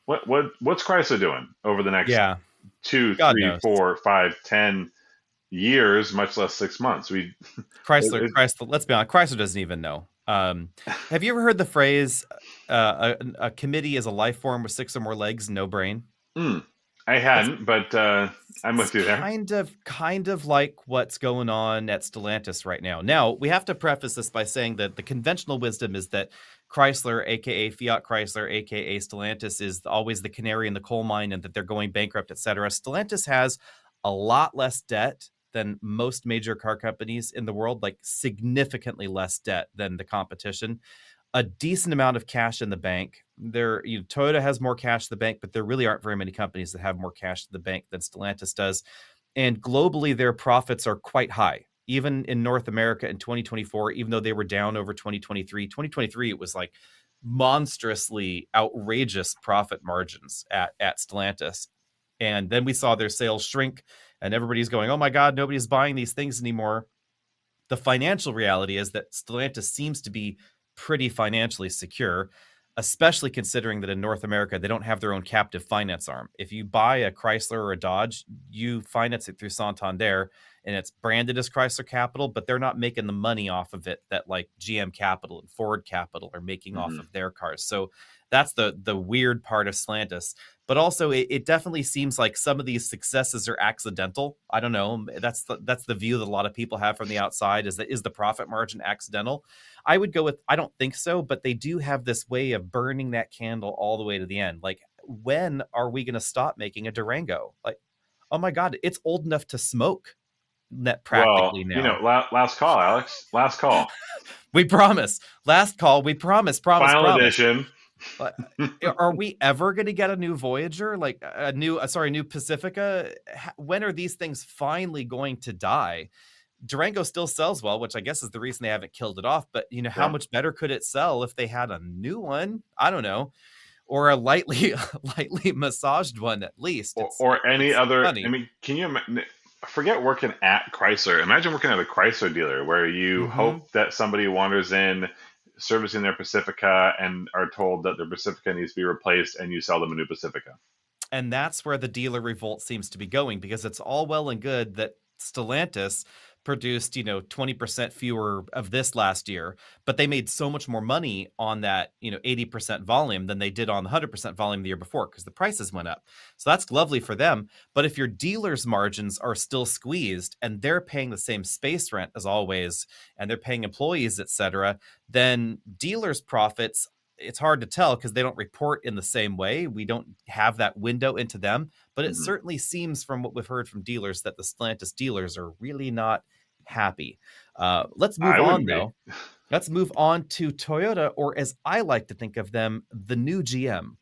What's Chrysler doing over the next Yeah. two, God three, knows. 4, 5, 10 years, much less 6 months? Chrysler, It, Chrysler. Let's be honest. Chrysler doesn't even know. Have you ever heard the phrase, "A committee is a life form with six or more legs, no brain"? mm, I That's hadn't, but I'm it's with you there. kind of like what's going on at Stellantis right now. Now, we have to preface this by saying that the conventional wisdom is that Chrysler, aka Fiat Chrysler, aka Stellantis, is always the canary in the coal mine, and that they're going bankrupt, etc. Stellantis has a lot less debt than most major car companies in the world, like significantly less debt than the competition, a decent amount of cash in the bank. Toyota has more cash in the bank, but there really aren't very many companies that have more cash in the bank than Stellantis does. And globally, their profits are quite high. Even in North America in 2024, even though they were down over 2023, it was like monstrously outrageous profit margins at Stellantis. And then we saw their sales shrink, and everybody's going, "Oh my God, nobody's buying these things anymore." The financial reality is that Stellantis seems to be pretty financially secure, especially considering that in North America, they don't have their own captive finance arm. If you buy a Chrysler or a Dodge, you finance it through Santander. and it's branded as Chrysler Capital, but they're not making the money off of it that like GM Capital and Ford Capital are making off Hmm. of their cars. So that's the weird part of Stellantis. But also, it definitely seems like some of these successes are accidental. I don't know. That's the view that a lot of people have from the outside, is the profit margin accidental? I would go with, I don't think so, but they do have this way of burning that candle all the way to the end. Like, when are we going to stop making a Durango? Like, oh my God, it's old enough to smoke net Well, practically now. last call, Alex. Last call. We promise. Last call. We promise, promise, Final promise. edition. Uh, are we ever going to get a new Voyager, like a new, new Pacifica? When are these things finally going to die? Durango still sells well, which I guess is the reason they haven't killed it off. But how Yeah. much better could it sell if they had a new one? I don't know, or a lightly lightly massaged one at least. Or any It's other. I funny. mean, forget working at Chrysler. Imagine working at a Chrysler dealer where you Hmm. hope that somebody wanders in, servicing their Pacifica, and are told that their Pacifica needs to be replaced, and you sell them a new Pacifica. And that's where the dealer revolt seems to be going, because it's all well and good that Stellantis produced, 20% fewer of this last year, but they made so much more money on that, 80% volume than they did on the 100% volume the year before, because the prices went up. So that's lovely for them. But if your dealer's margins are still squeezed and they're paying the same space rent as always, and they're paying employees, etc., then dealers' profits, it's hard to tell because they don't report in the same way. We don't have that window into them, but it Hmm. certainly seems from what we've heard from dealers that the Stellantis dealers are really not happy. Let's move I on, wouldn't be. though. Let's move on to Toyota, or as I like to think of them, the new GM.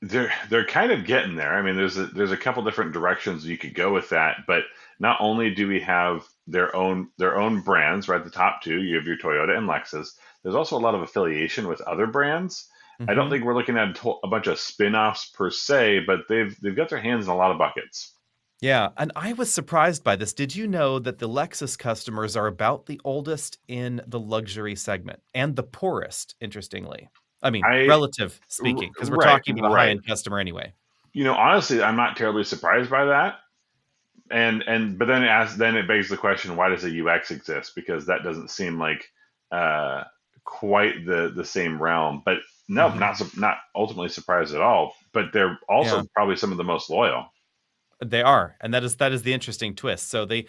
They're kind of getting there. I mean, there's a couple different directions you could go with that, but not only do we have their own brands right at the top two, you have your Toyota and Lexus. There's also a lot of affiliation with other brands. I don't Hmm. think we're looking at a bunch of spin-offs per se, but they've got their hands in a lot of buckets. Yeah, and I was surprised by this. Did you know that the Lexus customers are about the oldest in the luxury segment and the poorest, interestingly? I mean, I relative speaking, because we're Right, talking about a right. high-end customer anyway. Honestly, I'm not terribly surprised by that. And but then it begs the question, why does a UX exist? Because that doesn't seem like uh, quite the same realm. But no, Hmm. not ultimately surprised at all. But they're also Yeah, probably some of the most loyal. they are, and that is the interesting twist. So the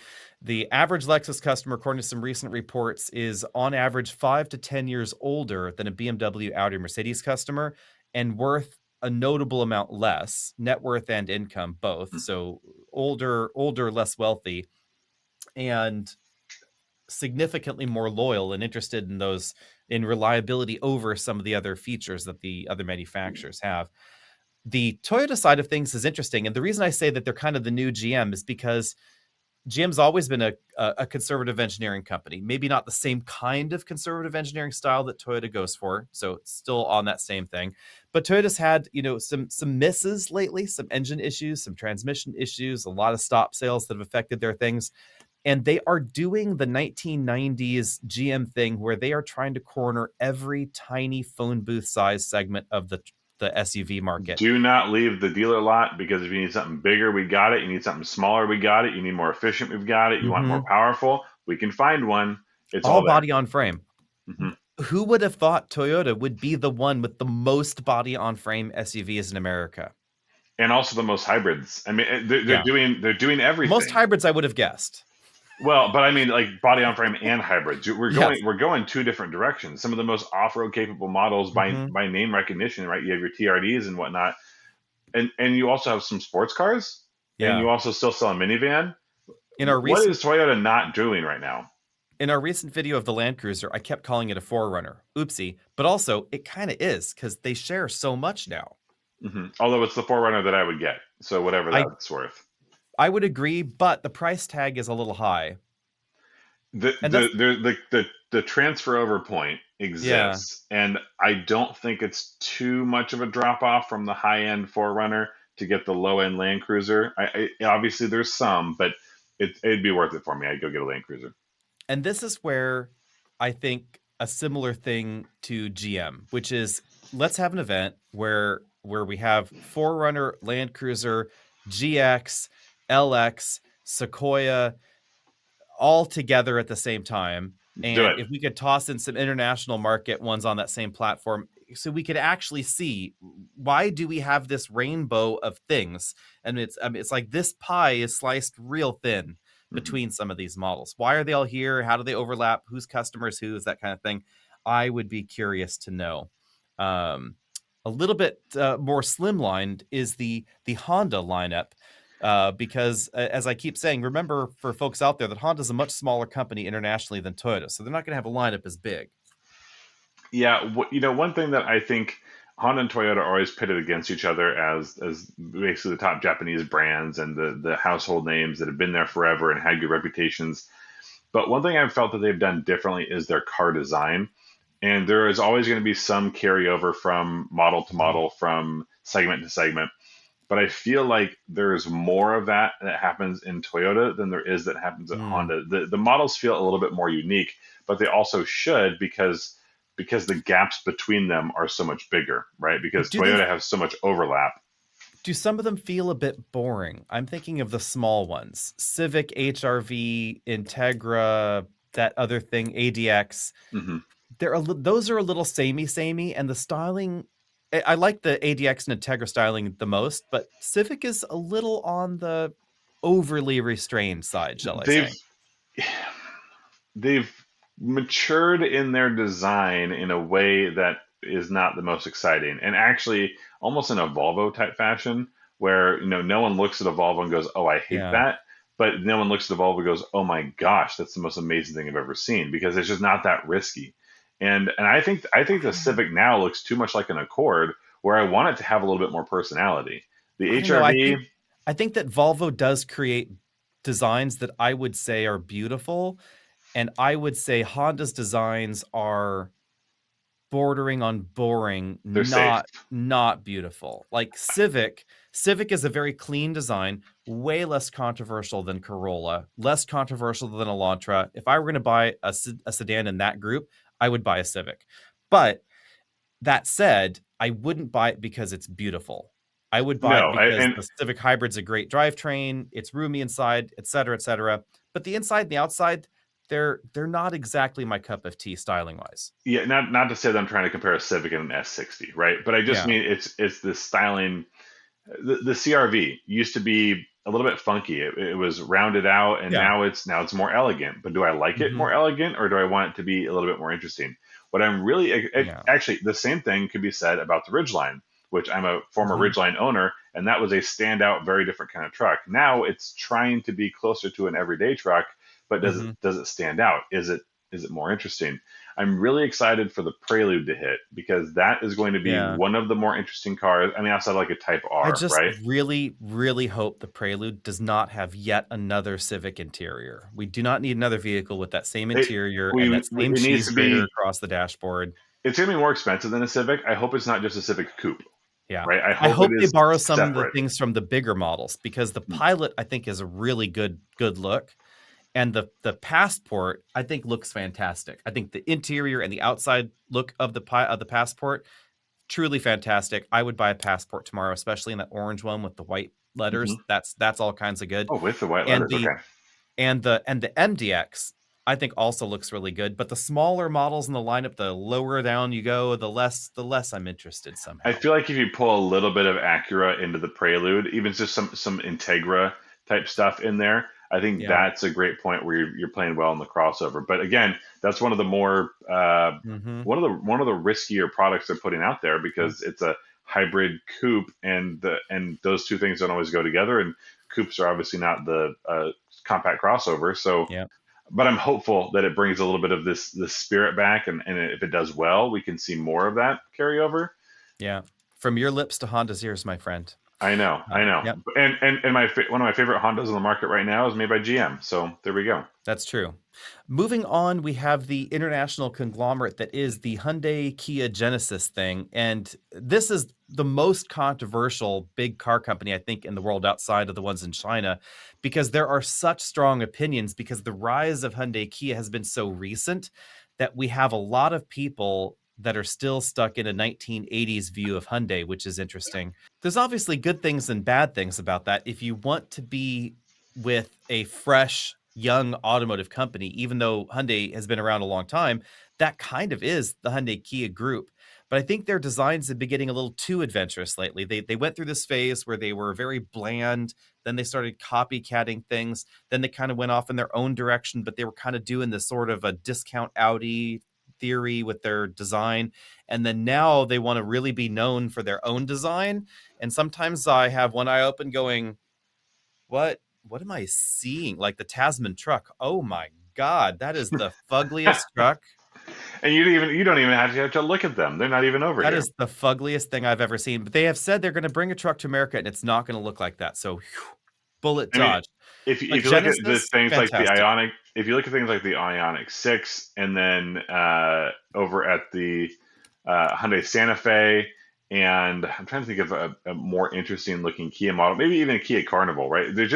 average Lexus customer, according to some recent reports, is on average 5 to 10 years older than a BMW, Audi, Mercedes customer, and worth a notable amount less, net worth and income both. So older, less wealthy, and significantly more loyal and interested in those, in reliability over some of the other features that the other manufacturers have. The Toyota side of things is interesting, and the reason I say that they're kind of the new GM is because GM's always been a conservative engineering company. Maybe not the same kind of conservative engineering style that Toyota goes for, so it's still on that same thing. But Toyota's had, some misses lately, some engine issues, some transmission issues, a lot of stop sales that have affected their things. And they are doing the 1990s GM thing where they are trying to corner every tiny phone booth size segment of the SUV market. Do not leave the dealer lot, because if you need something bigger, we got it. You need something smaller, we got it. You need more efficient, we've got it. You want more Hmm. powerful, we can find one. It's All all there. body on frame. Hmm. Who would have thought Toyota would be the one with the most body on frame SUVs in America? And also the most hybrids. I mean, Yeah. they're doing Most everything. hybrids I would have guessed. Well, but I mean, like body on frame and hybrids. Yes. We're going two different directions. Some of the most off road capable models Hmm. by name recognition, right? You have your TRDs and whatnot, and you also have some sports cars, and Yeah. you also still sell a minivan. In our What recent is Toyota not doing right now? in our recent video of the Land Cruiser, I kept calling it a forerunner. Oopsie. But also, it kind of is because they share so much now. Although it's the forerunner that I would get, so whatever I that's worth. I would agree, but the price tag is a little high. The And that's, the transfer over point yeah. exists, and I don't think it's too much of a drop off from the high end forerunner to get the low end Land Cruiser. Obviously there's some, but it'd be worth it for me. I'd go get a Land Cruiser. And this is where I think a similar thing to GM, which is, let's have an event where we have Forerunner, Land Cruiser, GX, LX, Sequoia. all together at the same time. Do And it. if we could toss in some international market ones on that same platform, so we could actually see, why do we have this rainbow of things? And it's like this pie is sliced real thin Mhm. between some of these models. Why are they all here? How do they overlap? Whose customers whose, that kind of thing. I would be curious to know. Um, a little bit more slimlined is the Honda lineup, because as I keep saying, remember, for folks out there, that Honda's a much smaller company internationally than Toyota, so they're not going to have a lineup as big. Yeah, one thing that I think Honda and Toyota are always pitted against each other as basically the top Japanese brands and the household names that have been there forever and had good reputations. But one thing I've felt that they've done differently is their car design. And there is always going to be some carryover from model to Mhm. model, from segment to segment. But I feel like there's more of that happens in Toyota than there is that happens at Mm. Honda. The models feel a little bit more unique, but they also should, because the gaps between them are so much bigger, right? Because Do they? Toyota has so much overlap. Do some of them feel a bit boring? I'm thinking of the small ones: Civic, HRV, Integra, that other thing, ADX. Hmm. Those are a little samey, and the styling. I like the ADX and Integra styling the most, but Civic is a little on the overly restrained side, shall I They've say? they've matured in their design in a way that is not the most exciting, and actually almost in a Volvo type fashion, where no one looks at a Volvo and goes, "Oh, I hate Yeah. that," but no one looks at a Volvo and goes, "Oh my gosh, that's the most amazing thing I've ever seen," because it's just not that risky. And I think the Civic now looks too much like an Accord, where I want it to have a little bit more personality. The I don't know. HRV. I think that Volvo does create designs that I would say are beautiful, and I would say Honda's designs are bordering on boring, They're safe. not beautiful. Like Civic is a very clean design, way less controversial than Corolla, less controversial than Elantra. If I were going to buy a sedan in that group, I would buy a Civic. But that said, I wouldn't buy it because it's beautiful. I would buy it No, because and the Civic Hybrid's a great drivetrain, it's roomy inside, et cetera, but the inside and the outside, they're not exactly my cup of tea styling wise. yeah, not to say that I'm trying to compare a Civic and an S60, right? But I just Yeah. mean it's the styling. The CRV used to be a little bit funky. It was rounded out, and Yeah. now it's more elegant. But do I like it Mhm. more elegant, or do I want it to be a little bit more interesting? What I'm really Yeah. actually, the same thing could be said about the Ridgeline, which I'm a former Mhm. Ridgeline owner, and that was a standout, very different kind of truck. Now it's trying to be closer to an everyday truck, but Mhm. does it stand out? Is it more interesting? I'm really excited for the Prelude to hit, because that is going to be Yeah. one of the more interesting cars. I mean, outside like a Type I R, just right? really, really hope the Prelude does not have yet another Civic interior. We do not need another vehicle with that same It interior and that same it needs cheese to grater be. across the dashboard. It's going to be more expensive than a Civic. I hope it's not just a Civic Coupe, Yeah. right? I I hope it hope they is borrow some of the separate. things from the bigger models, because the Pilot, I think, is a really good look, and the Passport, I think, looks fantastic. I think the interior and the outside look of the Passport, truly fantastic. I would buy a Passport tomorrow, especially in that orange one with the white letters. Hmm. That's all kinds of good. Oh, with the white And letters, the okay. and the MDX, I think, also looks really good. But the smaller models in the lineup, the lower down you go, the less I'm interested I somehow. feel like if you pull a little bit of Acura into the Prelude, even just some Integra type stuff in there, I think Yeah. that's a great point where you're playing well in the crossover. But again, that's one of the more Mhm. one of the riskier products they're putting out there, Yeah. because it's a hybrid coupe, and those two things don't always go together. And coupes are obviously not the compact crossover. So, Yeah. but I'm hopeful that it brings a little bit of this spirit back, and if it does well, we can see more of that carryover. Yeah. From your lips to Honda's ears, my friend. I know, I know. Yep, And one of my favorite Hondas on the market right now is made by GM. So there we go. that's true. Moving on, we have the international conglomerate that is the Hyundai-Kia-Genesis thing, and this is the most controversial big car company, I think, in the world outside of the ones in China, because there are such strong opinions, because the rise of Hyundai-Kia has been so recent that we have a lot of people that are still stuck in a 1980s view of Hyundai, which is interesting. There's obviously good things and bad things about that. If you want to be with a fresh young automotive company, even though Hyundai has been around a long time. That kind of is the Hyundai Kia group. But I think their designs have been getting a little too adventurous lately. They went through this phase where they were very bland. Then they started copycatting things. Then they kind of went off in their own direction, but they were kind of doing this sort of a discount Audi theory with their design. And then now they want to really be known for their own design. And sometimes I have one eye open going, what am I seeing? Like the Tasman truck. Oh my God, that is the fuggliest truck. And you don't even have to look at them. They're not even over That here. is the fuggliest thing I've ever seen. But they have said they're going to bring a truck to America, and it's not going to look like that. So, bullet I mean, dodged. if But you look at the Genesis, things like the fantastic. Ionic, if you look at things like the Ionic 6, and then over at the Hyundai Santa Fe, and I'm trying to think of a more interesting looking Kia model, maybe even a Kia Carnival, right? Hmm. There's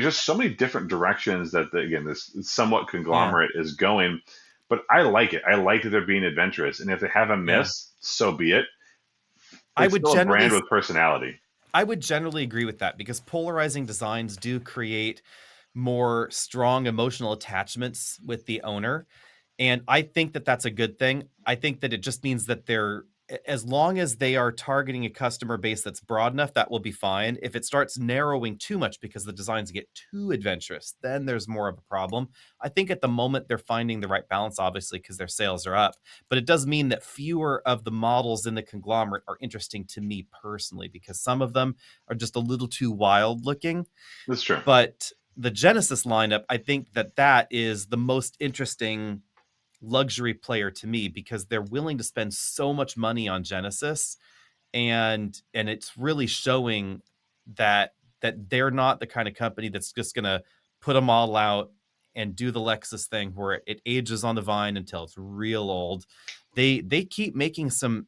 just so many different directions that again this somewhat Yeah. conglomerate is going. But I like it. I like that they're being adventurous, and if they have a Yeah. miss, so be it. I It's would still a generally brand with personality. I would generally agree with that because polarizing designs do create more strong emotional attachments with the owner. And I think that that's a good thing. I think that it just means that as long as they are targeting a customer base that's broad enough, that will be fine. If it starts narrowing too much because the designs get too adventurous, then there's more of a problem. I think at the moment they're finding the right balance, obviously, because their sales are up. But it does mean that fewer of the models in the conglomerate are interesting to me personally because some of them are just a little too wild looking. That's true. But the Genesis lineup, I think that is the most interesting luxury player to me because they're willing to spend so much money on Genesis, and it's really showing that they're not the kind of company that's just going to put them all out and do the Lexus thing where it ages on the vine until it's real old. They keep making some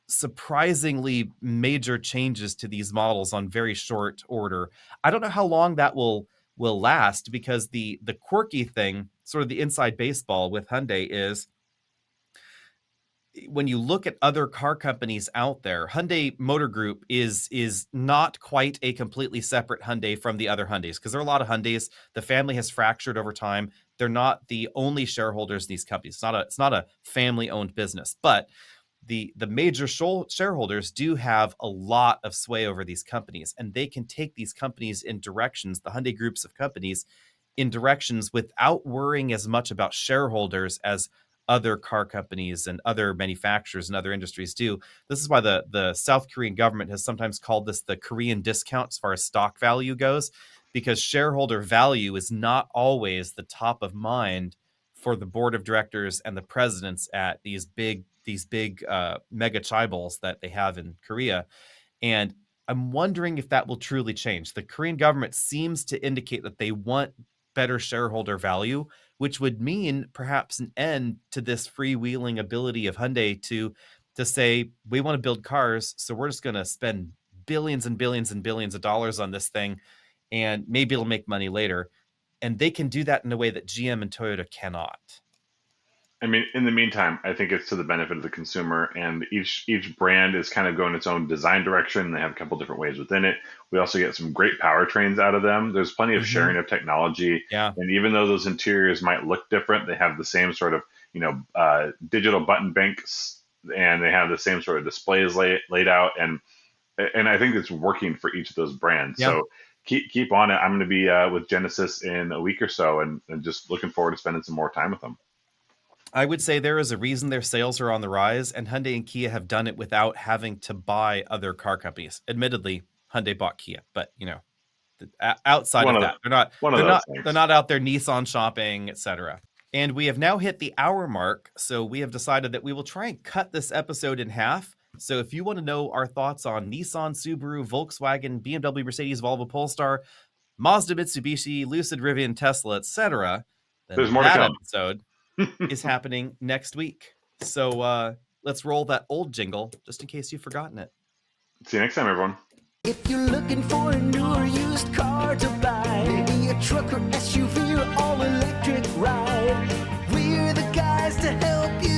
surprisingly major changes to these models on very short order. I don't know how long that will last because the quirky thing, sort of the inside baseball with Hyundai is when you look at other car companies out there, Hyundai Motor Group is not quite a completely separate Hyundai from the other Hyundais because there are a lot of Hyundais. The family has fractured over time. They're not the only shareholders in these companies. It's not a family owned business, but the major shareholders do have a lot of sway over these companies, and they can take these companies in directions, the Hyundai groups of companies, in directions without worrying as much about shareholders as other car companies and other manufacturers and other industries do. This is why the South Korean government has sometimes called this the Korean discount as far as stock value goes, because shareholder value is not always the top of mind for the board of directors and the presidents at these big mega chaebols that they have in Korea. And I'm wondering if that will truly change. The Korean government seems to indicate that they want better shareholder value, which would mean perhaps an end to this freewheeling ability of Hyundai to say, we want to build cars, so we're just going to spend billions and billions and billions of dollars on this thing, and maybe it'll make money later. And they can do that in a way that GM and Toyota cannot. I mean, in the meantime, I think it's to the benefit of the consumer, and each brand is kind of going its own design direction. They have a couple different ways within it. We also get some great powertrains out of them. There's plenty of Hmm. sharing of technology, Yeah. and even though those interiors might look different, they have the same sort of digital button banks, and they have the same sort of displays laid out, and I think it's working for each of those brands. Yeah. So keep on it. I'm going to be with Genesis in a week or so, and just looking forward to spending some more time with them. I would say there is a reason their sales are on the rise, and Hyundai and Kia have done it without having to buy other car companies. Admittedly, Hyundai bought Kia, but outside One of of that, they're not one of they're those not they're things. not out there Nissan shopping, etc. And we have now hit the hour mark, so we have decided that we will try and cut this episode in half. So if you want to know our thoughts on Nissan, Subaru, Volkswagen, BMW, Mercedes, Volvo, Polestar, Mazda, Mitsubishi, Lucid, Rivian, Tesla, etc., There's then more to that come. episode is happening next week. So let's roll that old jingle just in case you've forgotten it. See you next time, everyone. If you're looking for a new or used car to buy, maybe a truck or SUV or all-electric ride, we're the guys to help you